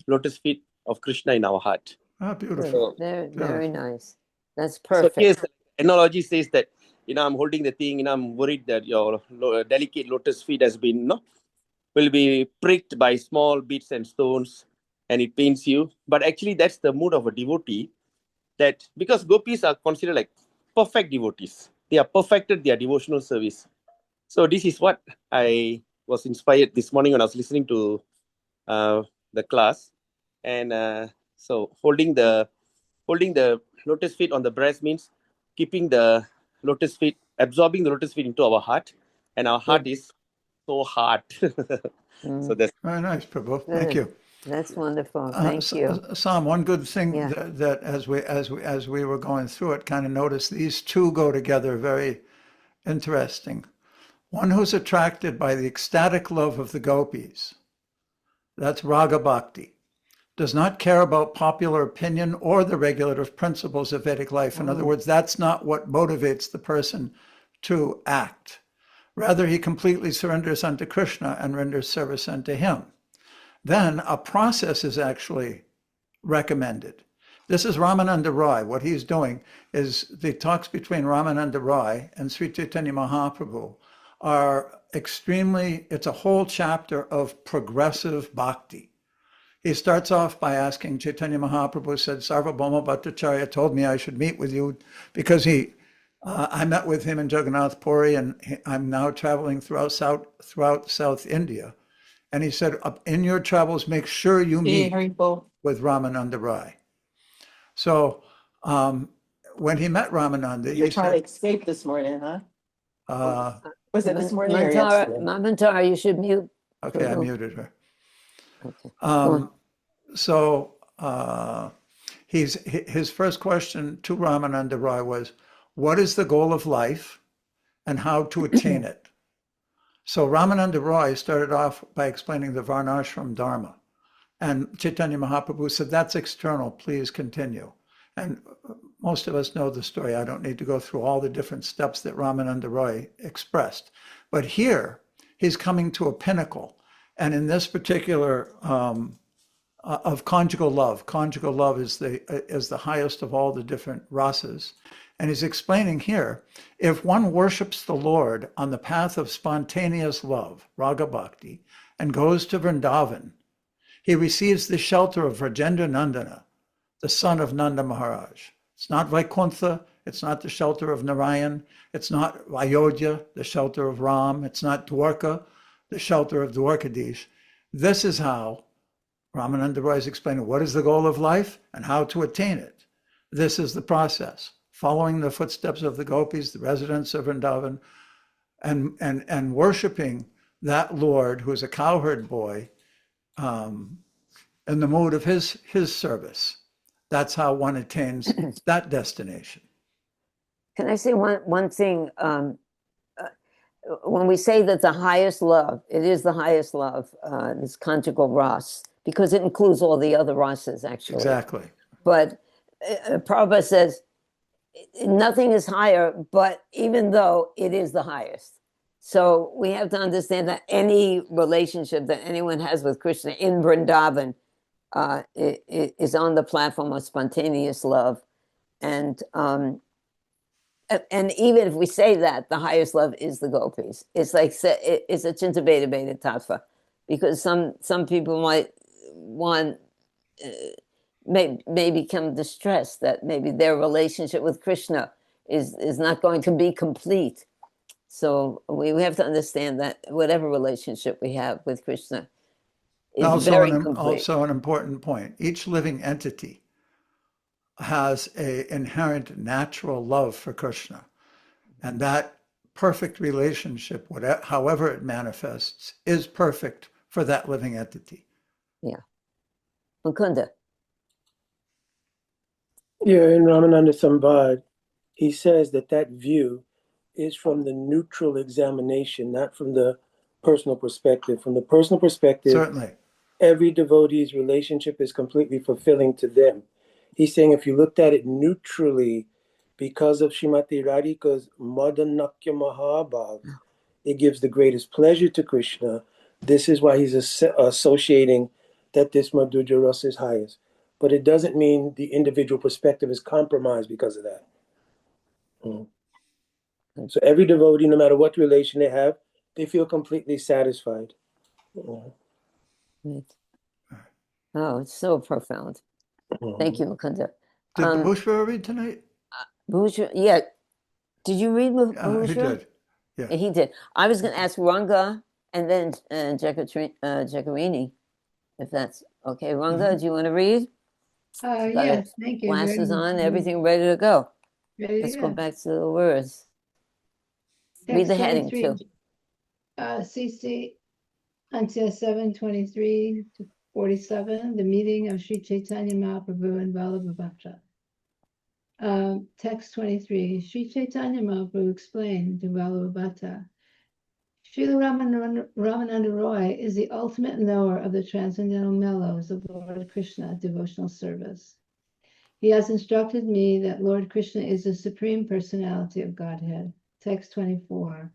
lotus feet of Krishna in our heart. Ah, beautiful. Very nice. That's perfect. So yes, analogy says that, I'm holding the thing, I'm worried that your delicate lotus feet has been, will be pricked by small bits and stones and it pains you. But actually that's the mood of a devotee, that because gopis are considered like perfect devotees. They are perfected their devotional service. So this is what I was inspired this morning when I was listening to the class. And so holding the lotus feet on the breast means keeping the lotus feet, absorbing the lotus feet into our heart, and our heart is so hard. So that's very nice, Prabhu. Thank you. That's wonderful. Thank you. Sam, one good thing Yeah. that as we were going through it, kind of noticed these two go together very interesting. One who's attracted by the ecstatic love of the gopis, that's Raga Bhakti, does not care about popular opinion or the regulative principles of Vedic life. In other words, that's not what motivates the person to act. Rather, he completely surrenders unto Krishna and renders service unto him. Then a process is actually recommended. This is Ramananda Roy. What he's doing is the talks between Ramananda Roy and Sri Chaitanya Mahaprabhu are extremely, it's a whole chapter of progressive bhakti. He starts off by asking Chaitanya Mahaprabhu, said, Sarvabhauma Bhattacharya told me I should meet with you because I met with him in Jagannath Puri and I'm now traveling throughout South India. And he said, in your travels, make sure you meet with Ramananda Roy. So when he met Ramananda, You're he trying said, to escape this morning, huh? Was it this morning or Mantara, yesterday? Mantara, you should mute. okay, I muted her. Okay. So his first question to Ramananda Roy was, what is the goal of life and how to attain it? So Ramananda Roy started off by explaining the Varnashram Dharma. And Chaitanya Mahaprabhu said, that's external, please continue. And most of us know the story. I don't need to go through all the different steps that Ramananda Roy expressed. But here, he's coming to a pinnacle. And in this particular of conjugal love is the highest of all the different rasas. And he's explaining here, if one worships the Lord on the path of spontaneous love, Raga Bhakti, and goes to Vrindavan, he receives the shelter of Rajendra Nandana, the son of Nanda Maharaj. It's not Vaikuntha, it's not the shelter of Narayan, it's not Ayodhya, the shelter of Ram, it's not Dwarka, the shelter of Dwarkadish. This is how Ramananda Roy is explaining what is the goal of life and how to attain it. This is the process, following the footsteps of the gopis, the residents of Vrindavan, and worshiping that Lord who is a cowherd boy in the mood of his service. That's how one attains that destination. Can I say one thing? When we say that the highest love, it is the highest love, this conjugal ras, because it includes all the other rasas, actually. Exactly. But Prabhupada says, nothing is higher, but even though it is the highest. So we have to understand that any relationship that anyone has with Krishna in Vrindavan is on the platform of spontaneous love. And even if we say that, the highest love is the gopis. It's like, it's a Chinta Beta Beta Tattva, because some people might may become distressed that maybe their relationship with Krishna is not going to be complete. So we have to understand that whatever relationship we have with Krishna is very complete. Also an important point. Each living entity has an inherent natural love for Krishna. And that perfect relationship, however it manifests, is perfect for that living entity. Yeah. Mukunda. Yeah, in Ramananda Sambad, he says that view is from the neutral examination, not from the personal perspective. From the personal perspective, certainly, every devotee's relationship is completely fulfilling to them. He's saying if you looked at it neutrally, because of Srimati Radhika's Madanakya Mahabhav, it gives the greatest pleasure to Krishna. This is why he's associating that this Madhurya Rasa is highest. But it doesn't mean the individual perspective is compromised because of that. So every devotee, no matter what relation they have, they feel completely satisfied. Oh, it's so profound. Thank you, Mukunda. Did Bhushra read tonight? Bhushra, yeah. Did you read Bhushra? He did. Yeah, he did. I was going to ask Ranga and then Jakarini, if that's okay. Ranga, do you want to read? Yes, thank you. Glasses on, everything ready to go. Let's go go. back to the words. Read the heading too. CC until 7:23 to 47, the meeting of Sri Chaitanya Mahaprabhu and Vallabha Bhatta. Text 23, Sri Chaitanya Mahaprabhu explained to Vallabha Bhatta, Srila Ramananda Roy is the ultimate knower of the transcendental mellows of Lord Krishna devotional service. He has instructed me that Lord Krishna is the Supreme Personality of Godhead. Text 24.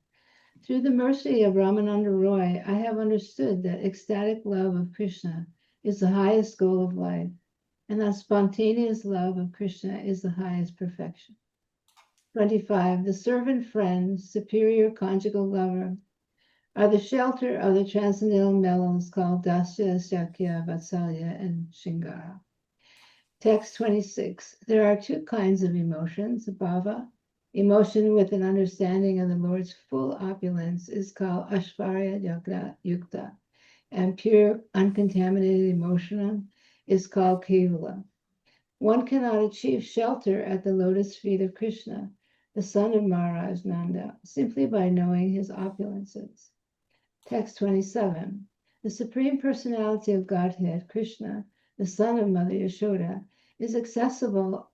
Through the mercy of Ramananda Roy, I have understood that ecstatic love of Krishna is the highest goal of life, and that spontaneous love of Krishna is the highest perfection. 25. The servant friend, superior conjugal lover, are the shelter of the transcendental mellows called Dasya, Shakya, Vatsalya, and Shingara. Text 26. There are two kinds of emotions. Bhava, emotion with an understanding of the Lord's full opulence, is called Ashvarya Yukta, and pure uncontaminated emotion is called Kevala. One cannot achieve shelter at the lotus feet of Krishna, the son of Maharaj Nanda, simply by knowing his opulences. Text 27. The Supreme Personality of Godhead, Krishna, the son of Mother Yashoda, is accessible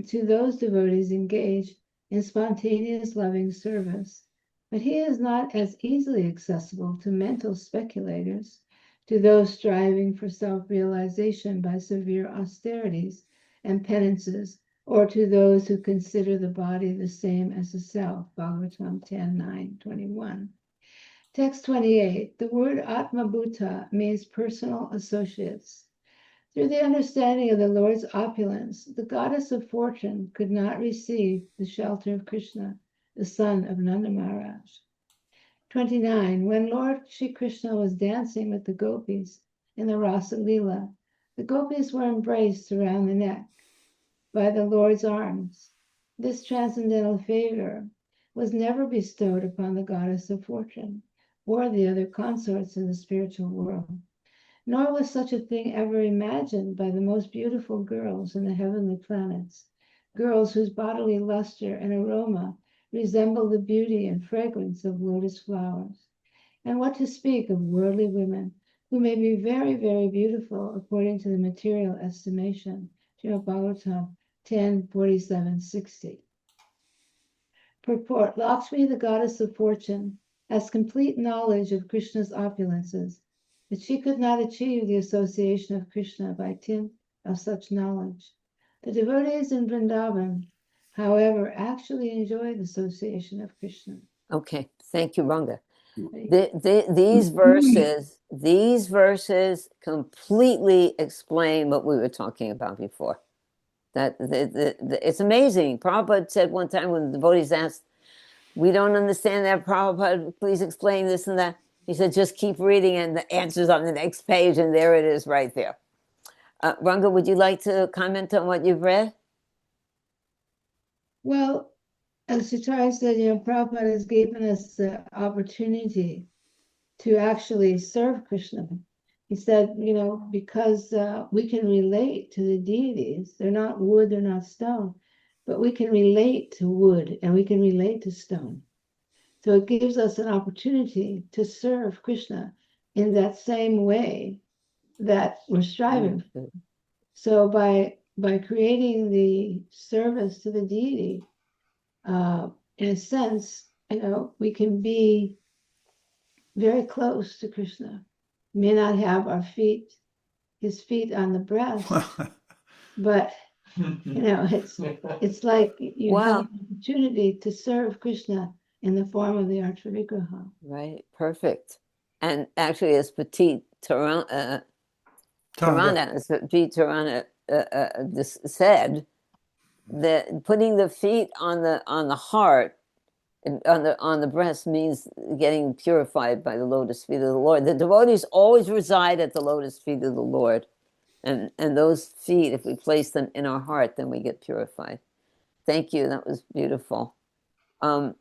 to those devotees engaged in spontaneous loving service, but he is not as easily accessible to mental speculators, to those striving for self-realization by severe austerities and penances, or to those who consider the body the same as the self. Bhagavatam 10:9-21. Text 28. The word Atma Bhuta means personal associates. Through the understanding of the Lord's opulence, the goddess of fortune could not receive the shelter of Krishna, the son of Nanda Maharaj. 29. When Lord Shri Krishna was dancing with the gopis in the Rasa Leela, the gopis were embraced around the neck by the Lord's arms. This transcendental favor was never bestowed upon the goddess of fortune or the other consorts in the spiritual world. Nor was such a thing ever imagined by the most beautiful girls in the heavenly planets, girls whose bodily luster and aroma resemble the beauty and fragrance of lotus flowers. And what to speak of worldly women, who may be very, very beautiful according to the material estimation. Srimad Bhagavatam 10:47-60. Purport: Lakshmi, the goddess of fortune, has complete knowledge of Krishna's opulences, but she could not achieve the association of Krishna by dint of such knowledge. The devotees in Vrindavan, however, actually enjoy the association of Krishna. Okay, thank you, Ranga. These verses completely explain what we were talking about before. That it's amazing. Prabhupada said one time when the devotees asked, "We don't understand that, Prabhupada, please explain this and that." He said, "Just keep reading and the answer's on the next page," and there it is right there. Ranga, would you like to comment on what you've read? Well, as Chaitanya said, Prabhupada has given us the opportunity to actually serve Krishna. He said, because we can relate to the deities. They're not wood, they're not stone, but we can relate to wood and we can relate to stone. So it gives us an opportunity to serve Krishna in that same way that we're striving for. So by creating the service to the deity, in a sense, we can be very close to Krishna. We may not have his feet on the breast, but it's like you have an opportunity to serve Krishna in the form of the Archa Vigraha. Right, perfect. And actually, as Petit Tarana said, that putting the feet on the heart and on the breast means getting purified by the lotus feet of the Lord. The devotees always reside at the lotus feet of the Lord, and those feet, if we place them in our heart, then we get purified. Thank you. That was beautiful. I'm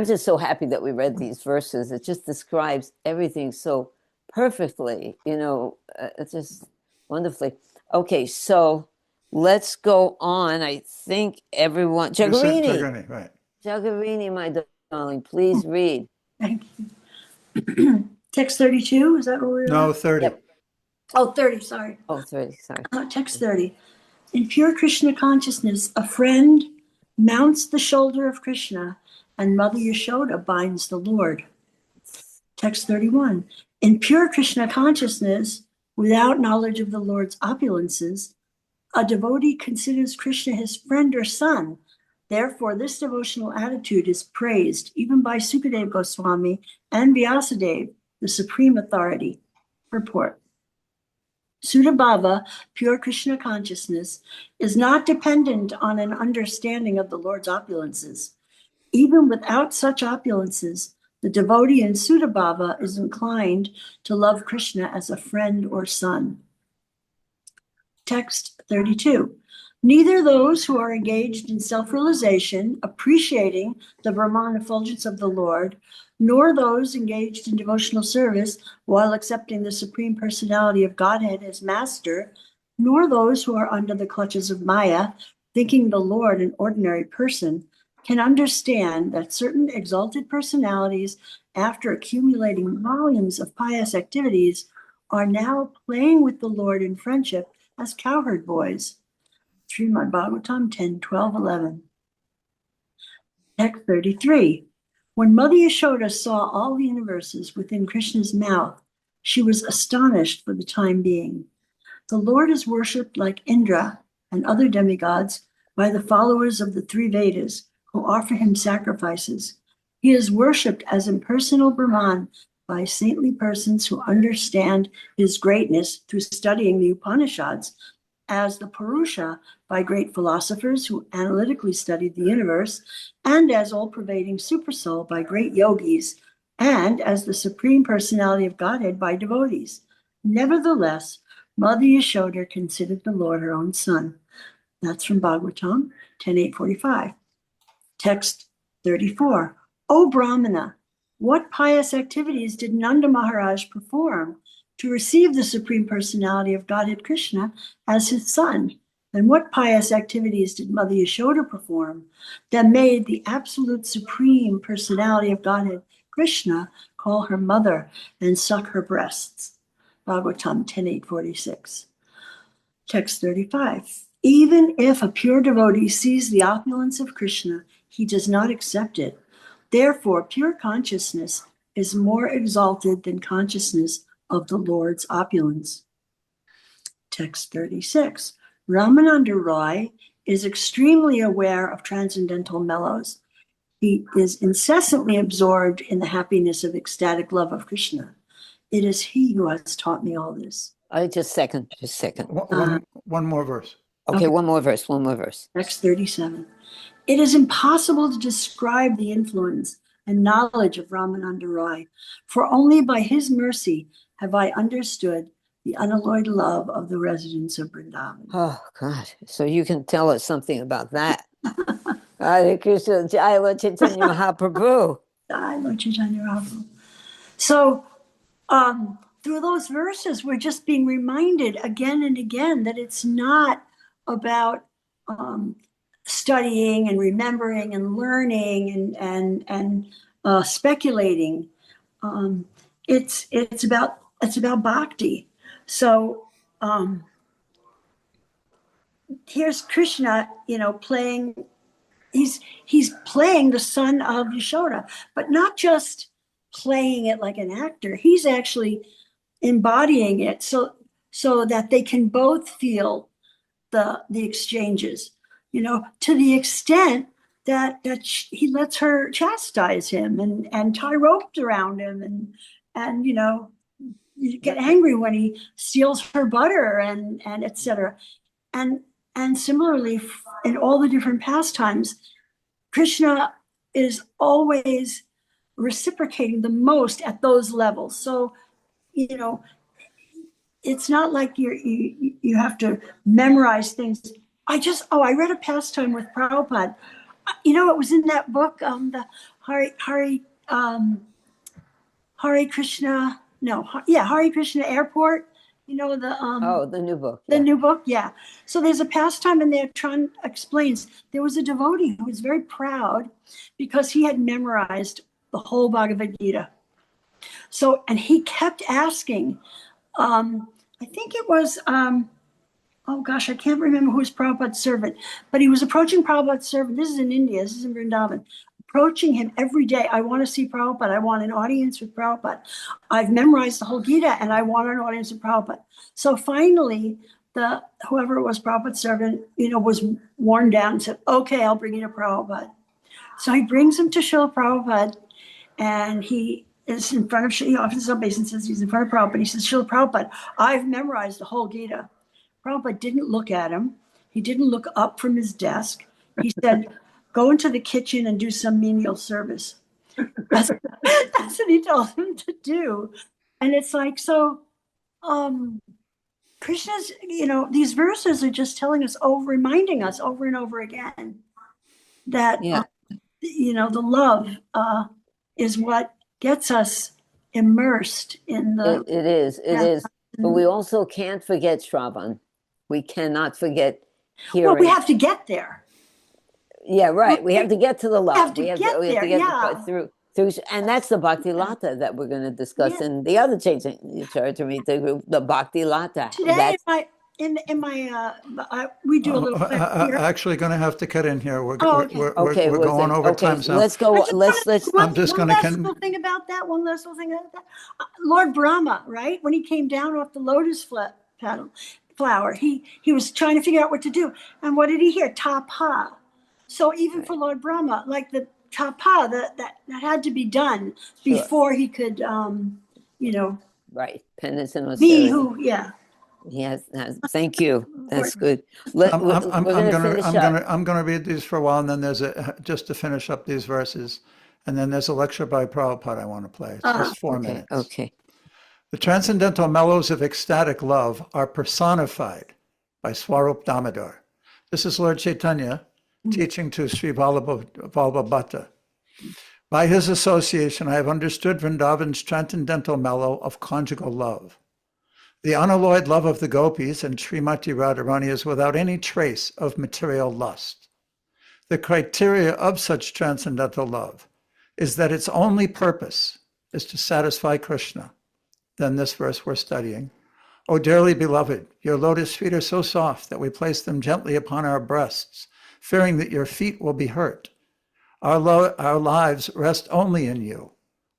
just so happy that we read these verses. It just describes everything so perfectly, it's just wonderfully. Okay, so let's go on. I think everyone, Jagarini, right. Jagarini, my darling, please read. Thank you. Text 32, is that what we're No, 30. Yep. Oh, 30, sorry. Oh, 30, sorry. Text 30. In pure Krishna consciousness, a friend mounts the shoulder of Krishna and Mother Yashoda binds the Lord. Text 31. In pure Krishna consciousness, without knowledge of the Lord's opulences, a devotee considers Krishna his friend or son. Therefore, this devotional attitude is praised even by Sukadeva Goswami and Vyasadeva, the supreme authority. Purport. Sudabhava, pure Krishna consciousness, is not dependent on an understanding of the Lord's opulences. Even without such opulences, the devotee in Sudabhava is inclined to love Krishna as a friend or son. Text 32. Neither those who are engaged in self-realization, appreciating the Brahman effulgence of the Lord, nor those engaged in devotional service while accepting the Supreme Personality of Godhead as Master, nor those who are under the clutches of Maya, thinking the Lord an ordinary person, can understand that certain exalted personalities, after accumulating volumes of pious activities, are now playing with the Lord in friendship as cowherd boys. Srimad Bhagavatam 10, 12, 11. Text 33. When Mother Yashoda saw all the universes within Krishna's mouth, she was astonished for the time being. The Lord is worshipped like Indra and other demigods by the followers of the three Vedas who offer him sacrifices. He is worshipped as impersonal Brahman by saintly persons who understand his greatness through studying the Upanishads, as the Purusha by great philosophers who analytically studied the universe, and as all-pervading supersoul by great yogis, and as the Supreme Personality of Godhead by devotees. Nevertheless, Mother Yashoda considered the Lord her own son. That's from Bhagavatam 10:845. Text 34. O Brahmana, what pious activities did Nanda Maharaj perform to receive the Supreme Personality of Godhead Krishna as his son? And what pious activities did Mother Yashoda perform that made the absolute Supreme Personality of Godhead Krishna call her mother and suck her breasts? Bhagavatam 10:846. Text 35. Even if a pure devotee sees the opulence of Krishna, he does not accept it. Therefore, pure consciousness is more exalted than consciousness of the Lord's opulence. Text 36. Ramananda Roy is extremely aware of transcendental mellows. He is incessantly absorbed in the happiness of ecstatic love of Krishna. It is he who has taught me all this. Just second. One more verse. Okay, one more verse. Text 37. It is impossible to describe the influence and knowledge of Ramananda Roy, for only by his mercy have I understood the unalloyed love of the residents of Vrindavan. Oh, God. So you can tell us something about that. Hare Krishna, Jai Lord Chaitanya Mahaprabhu. Jai Lord Chaitanya Mahaprabhu. So, through those verses, we're just being reminded again and again that it's not about studying and remembering and learning and speculating. It's about bhakti. So here's Krishna, playing. He's playing the son of Yashoda, but not just playing it like an actor. He's actually embodying it so that they can both feel the exchanges, to the extent that he lets her chastise him and tie ropes around him and you get angry when he steals her butter and etc. And similarly, in all the different pastimes, Krishna is always reciprocating the most at those levels. So, it's not like you have to memorize things. I read a pastime with Prabhupada. It was in that book, the Hare Krishna. Hare Krishna Airport. The new book. The new book, yeah. So there's a pastime in there. Tran explains there was a devotee who was very proud because he had memorized the whole Bhagavad Gita. So, and he kept asking, I think it was, oh gosh, I can't remember who was Prabhupada's servant, but he was approaching Prabhupada's servant. This is in India, this is in Vrindavan. Approaching him every day. I want to see Prabhupada. I want an audience with Prabhupada. I've memorized the whole Gita and I want an audience with Prabhupada. So finally, whoever it was, Prabhupada's servant, was worn down and said, okay, I'll bring you to Prabhupada. So he brings him to Srila Prabhupada and he is in front of, he offers his obeisance and says he's in front of Prabhupada. He says, Srila Prabhupada, I've memorized the whole Gita. Prabhupada didn't look at him. He didn't look up from his desk. He said, go into the kitchen and do some menial service. That's what he told him to do. And it's like, so Krishna's, these verses are just telling us reminding us over and over again that, the love is what gets us immersed in the. It is. But we also can't forget Shravan. We cannot forget hearing. Well, we have to get there. Yeah, right. We have to get to the love. We have to get through, and that's the Bhakti Lata that we're going to discuss in the other Charitamrita group, the Bhakti Lata. in my, we do a little clip here. Actually going to have to cut in here. We're, Oh, we're, okay. we're, Okay, we're was going it- over okay, time. So let's go, I just let's, wanna- I'm just one gonna last little thing about that. One last little thing about that. Lord Brahma, right? When he came down off the lotus flower, he was trying to figure out what to do. And what did he hear? Tapa. So even for Lord Brahma, like the tapa, that had to be done Sure. before he could, right, penance and be austerity. who, yeah. Yes, thank you. That's good. We're going to finish up. I'm gonna read these for a while, and then there's just to finish up these verses, and then there's a lecture by Prabhupada I want to play. It's just 4 Okay, minutes. okay. The transcendental mellows of ecstatic love are personified by Swarup Damodar. This is Lord Chaitanya teaching to Sri Vallabha. By his association, I have understood Vrindavan's transcendental mellow of conjugal love. The unalloyed love of the gopis and Srimati Radharani is without any trace of material lust. The criteria of such transcendental love is that its only purpose is to satisfy Krishna. Then this verse we're studying. O dearly beloved, your lotus feet are so soft that we place them gently upon our breasts, fearing that your feet will be hurt. Our lives rest only in you.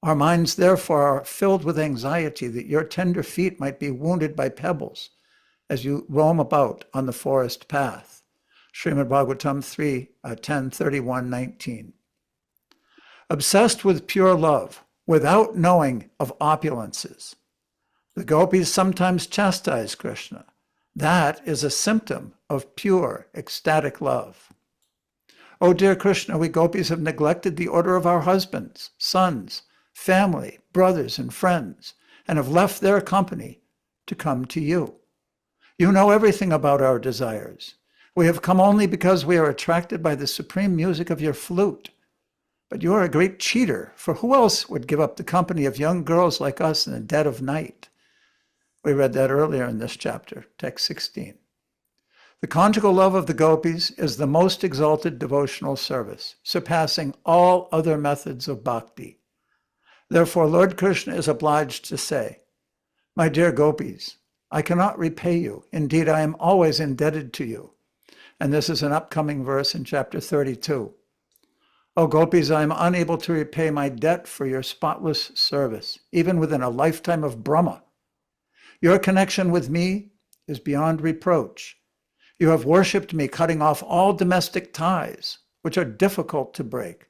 Our minds, therefore, are filled with anxiety that your tender feet might be wounded by pebbles as you roam about on the forest path. Srimad Bhagavatam 10:31-19. Obsessed with pure love, without knowing of opulences, the gopis sometimes chastise Krishna. That is a symptom of pure, ecstatic love. O dear Krishna, we gopis have neglected the order of our husbands, sons, family, brothers, and friends, and have left their company to come to you. You know everything about our desires. We have come only because we are attracted by the supreme music of your flute. But you are a great cheater, for who else would give up the company of young girls like us in the dead of night? We read that earlier in this chapter, text 16. The conjugal love of the gopis is the most exalted devotional service, surpassing all other methods of bhakti. Therefore, Lord Krishna is obliged to say, my dear gopis, I cannot repay you. Indeed, I am always indebted to you. And this is an upcoming verse in chapter 32. O gopis, I am unable to repay my debt for your spotless service, even within a lifetime of Brahma. Your connection with me is beyond reproach. You have worshipped me, cutting off all domestic ties, which are difficult to break.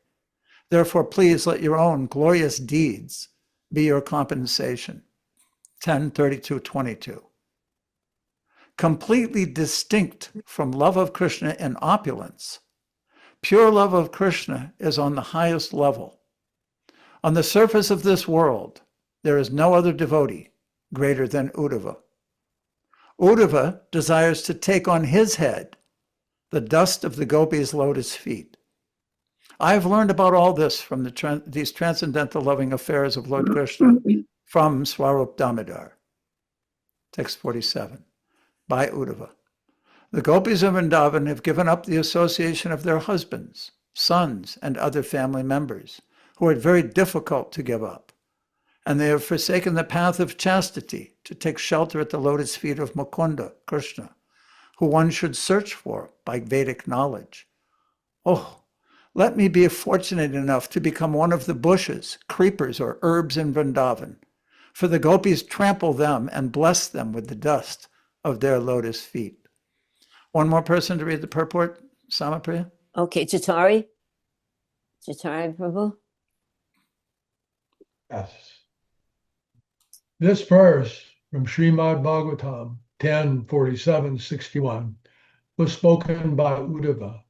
Therefore, please let your own glorious deeds be your compensation. 10:32-22. Completely distinct from love of Krishna and opulence, pure love of Krishna is on the highest level. On the surface of this world, there is no other devotee greater than Uddhava. Uddhava desires to take on his head the dust of the gopis' lotus feet. I have learned about all this from these transcendental loving affairs of Lord Krishna from Swarup Damodar. Text 47, by Uddhava. The gopis of Vrindavan have given up the association of their husbands, sons, and other family members, who are very difficult to give up. And they have forsaken the path of chastity to take shelter at the lotus feet of Mukunda, Krishna, who one should search for by Vedic knowledge. Oh, let me be fortunate enough to become one of the bushes, creepers, or herbs in Vrindavan, for the gopis trample them and bless them with the dust of their lotus feet. One more person to read the purport, Samapriya? Okay, Chatari Prabhu. Yes. This verse from Srimad Bhagavatam 10:47-61 was spoken by Uddhava.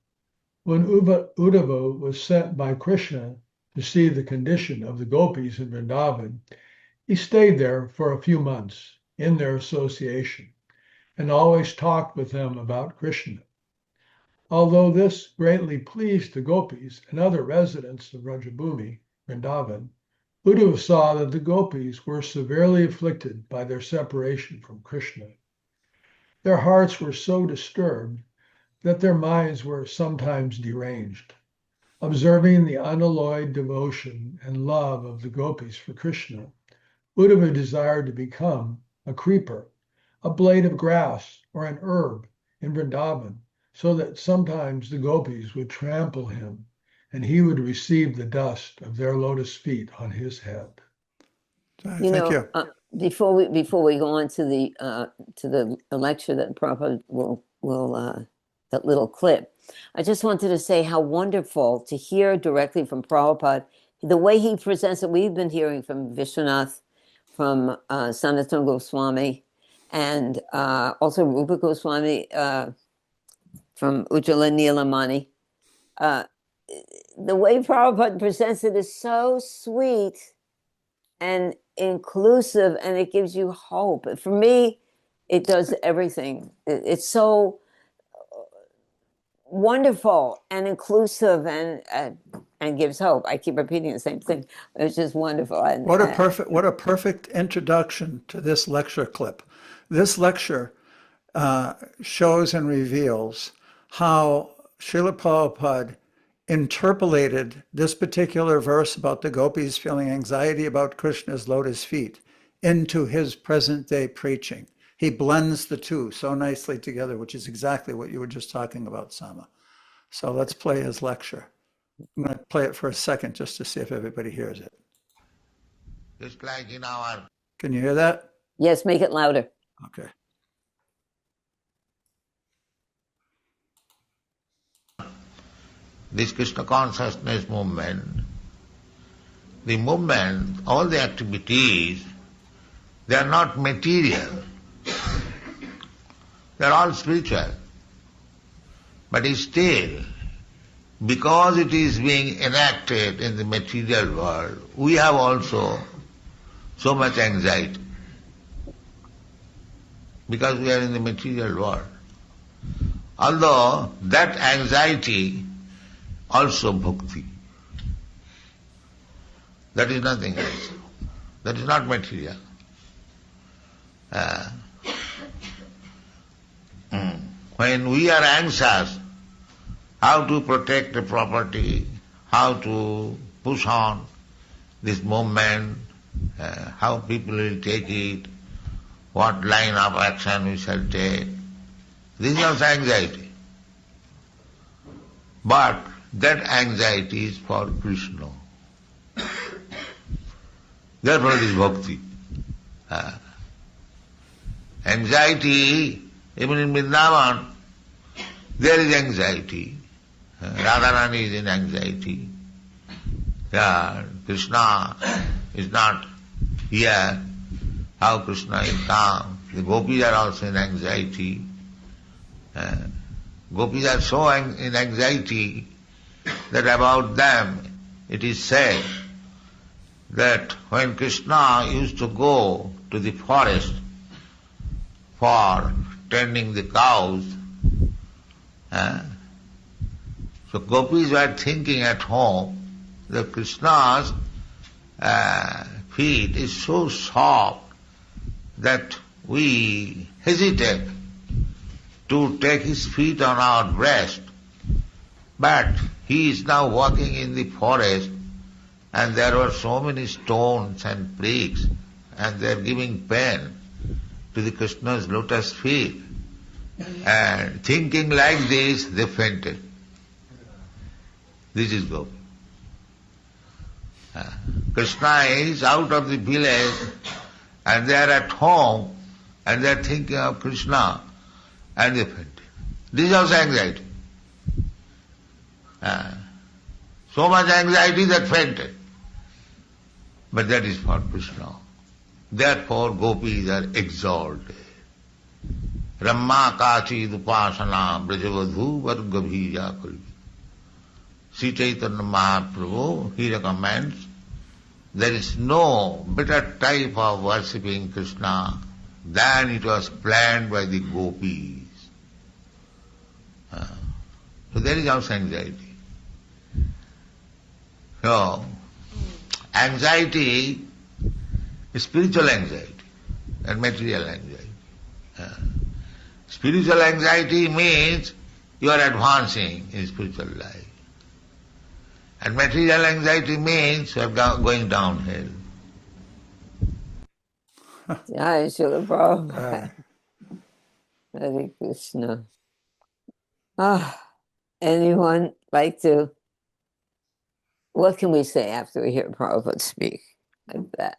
When Uddhava was sent by Krishna to see the condition of the gopis in Vrindavan, he stayed there for a few months in their association and always talked with them about Krishna. Although this greatly pleased the gopis and other residents of Rajabhumi, Vrindavan, Uddhava saw that the gopis were severely afflicted by their separation from Krishna. Their hearts were so disturbed that their minds were sometimes deranged. Observing the unalloyed devotion and love of the gopis for Krishna, Uddhava desired to become a creeper, a blade of grass or an herb in Vrindavan, so that sometimes the gopis would trample him and he would receive the dust of their lotus feet on his head. Thank you. Before we go on to the lecture that Prabhupada will that little clip, I just wanted to say how wonderful to hear directly from Prabhupada the way he presents it. We've been hearing from Vishwanath, from Sanatana Goswami, and also Rupa Goswami from Ujjvala Nilamani. The way Prabhupada presents it is so sweet and inclusive, and it gives you hope. For me, it does everything. It's so wonderful and inclusive and gives hope. I keep repeating the same thing. It's just wonderful. What a perfect introduction to this lecture clip. This lecture shows and reveals how Srila Prabhupada interpolated this particular verse about the gopis feeling anxiety about Krishna's lotus feet into his present day preaching. He blends the two so nicely together, which is exactly what you were just talking about, Sama. So let's play his lecture. I'm going to play it for a second just to see if everybody hears it. Just like in our... Can you hear that? Yes, make it louder. Okay. This Krishna consciousness movement, the movement, all the activities, they are not material. They are all spiritual. But still, because it is being enacted in the material world, we have also so much anxiety. Because we are in the material world. Although that anxiety also bhakti. That is nothing else. That is not material. When we are anxious how to protect the property, how to push on this movement, how people will take it, what line of action we shall take, this is also anxiety. But that anxiety is for Krishna. Therefore it is bhakti. Anxiety, even in Vrindavan, there is anxiety. Radharani is in anxiety. Krishna is not here. How Krishna will come? The gopis are also in anxiety. Gopis are so in anxiety that about them it is said that when Krishna used to go to the forest for tending the cows, so gopis were thinking at home that Krishna's feet is so soft that we hesitate to take his feet on our breast. But he is now walking in the forest and there were so many stones and pricks and they are giving pain to the Krishna's lotus feet. And thinking like this, they fainted. This is Gopi. Krishna is out of the village and they are at home and they are thinking of Krishna and they fainted. This is also anxiety. So much anxiety that fainted. But that is for Krishna. Therefore gopis are exalted. Ramma kachi dupasana brajavadhu vargabhija kalvi. Sri Chaitanya Mahaprabhu, he recommends, there is no better type of worshipping Krishna than it was planned by the gopis. So there is also anxiety. So, anxiety is spiritual anxiety and material anxiety. Spiritual anxiety means you are advancing in spiritual life. And material anxiety means you are going downhill. Yeah, Srila Prabhupada. Hare Krishna. Anyone like to? What can we say after we hear Prabhupada speak like that?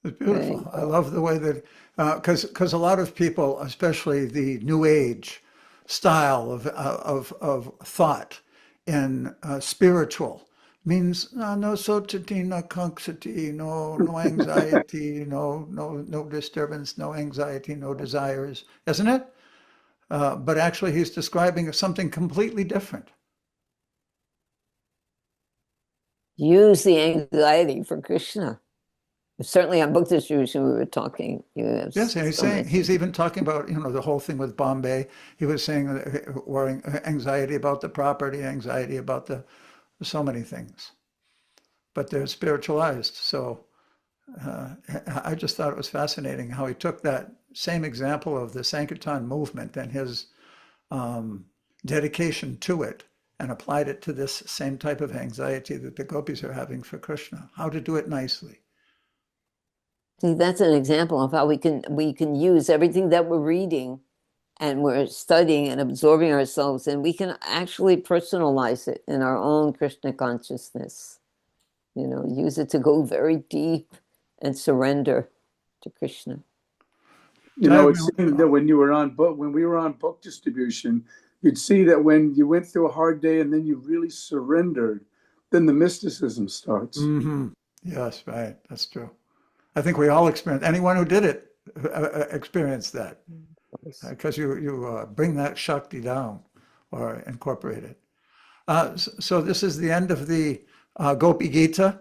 It's beautiful. I love the way that, because a lot of people, especially the New Age style of thought in spiritual, means no sotati, no conxity, no anxiety, no disturbance, no anxiety, no desires, isn't it? But actually, he's describing something completely different. Use the anxiety for Krishna. Certainly on book distribution, we were talking. Yes, and he's saying, he's even talking about, the whole thing with Bombay. He was saying worrying, anxiety about the property, anxiety about so many things. But they're spiritualized. So I just thought it was fascinating how he took that same example of the Sankirtan movement and his dedication to it and applied it to this same type of anxiety that the gopis are having for Krishna, how to do it nicely. See, that's an example of how we can use everything that we're reading and we're studying and absorbing ourselves, and we can actually personalize it in our own Krishna consciousness. Use it to go very deep and surrender to Krishna. It seemed that when we were on book distribution, you'd see that when you went through a hard day and then you really surrendered, then the mysticism starts. Mm-hmm. Yes, right. That's true. I think we all experienced, anyone who did it experienced that, because you bring that Shakti down or incorporate it. So this is the end of the Gopi Gita.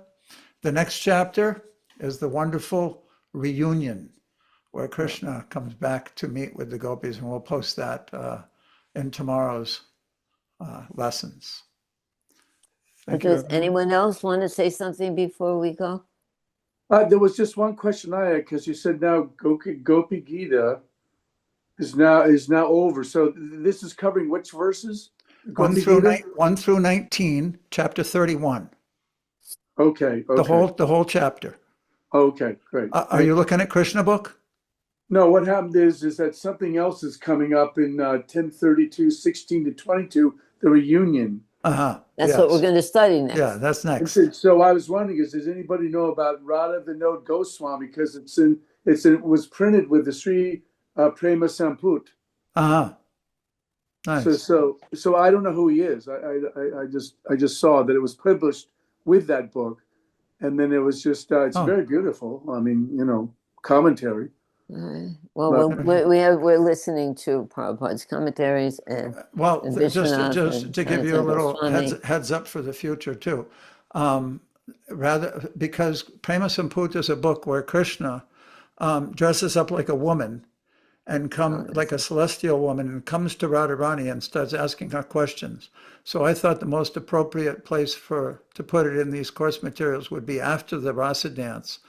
The next chapter is the wonderful reunion where Krishna comes back to meet with the gopis, and we'll post that in tomorrow's lessons. Does anyone else want to say something before we go? There was just one question I had, because you said now Gopi Gita is now over. So this is covering which verses? 1 through 19, chapter 31. Okay. The whole chapter. Okay, great. Are you looking at Krishna book? No, what happened is that something else is coming up in 1032, 16 to 22, the reunion. That's what we're going to study next. Yeah, that's next. So I was wondering, does anybody know about Radha Vinod Goswami? Because it was printed with the Sri Prema Samput. Nice. So I don't know who he is. I just saw that it was published with that book, and then it was just it's very beautiful. I mean, commentary. Well, we're listening to Prabhupada's commentaries and just to give you a little heads up for the future too. Rather, because Prema Samput is a book where Krishna dresses up like a woman and like a celestial woman, and comes to Radharani and starts asking her questions. So I thought the most appropriate place to put it in these course materials would be after the Rasa dance,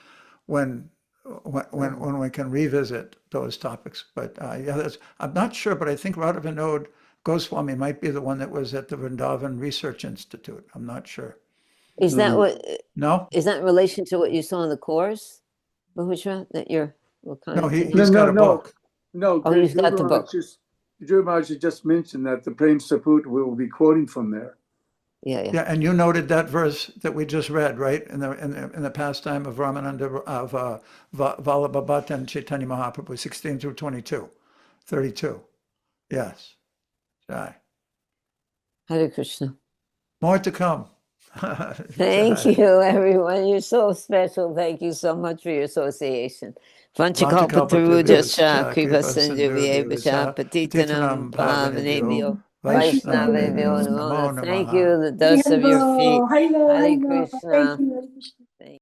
when we can revisit those topics. But I'm not sure, but I think Radha Vinod Goswami might be the one that was at the Vrindavan Research Institute. I'm not sure. Is that what? No. Is that in relation to what you saw in the course, Bahushra? That you're he's got a book. No. He's got the book. Dhruv Maharaj just mentioned that the Prem Saput will be quoting from there. Yeah, and you noted that verse that we just read, right, in the pastime of Ramananda of Vallabhabhata and Chaitanya Mahaprabhu, 16 through 22, 32. Yes. Jai. Hare Krishna. More to come. Thank you, everyone. You're so special. Thank you so much for your association. Vanchakalpatarujascha kripa sindhuvescha patitanam pavanebhyo Vaishnavebhyo namo namaha. Thank you, the dust of your feet. Hare Krishna.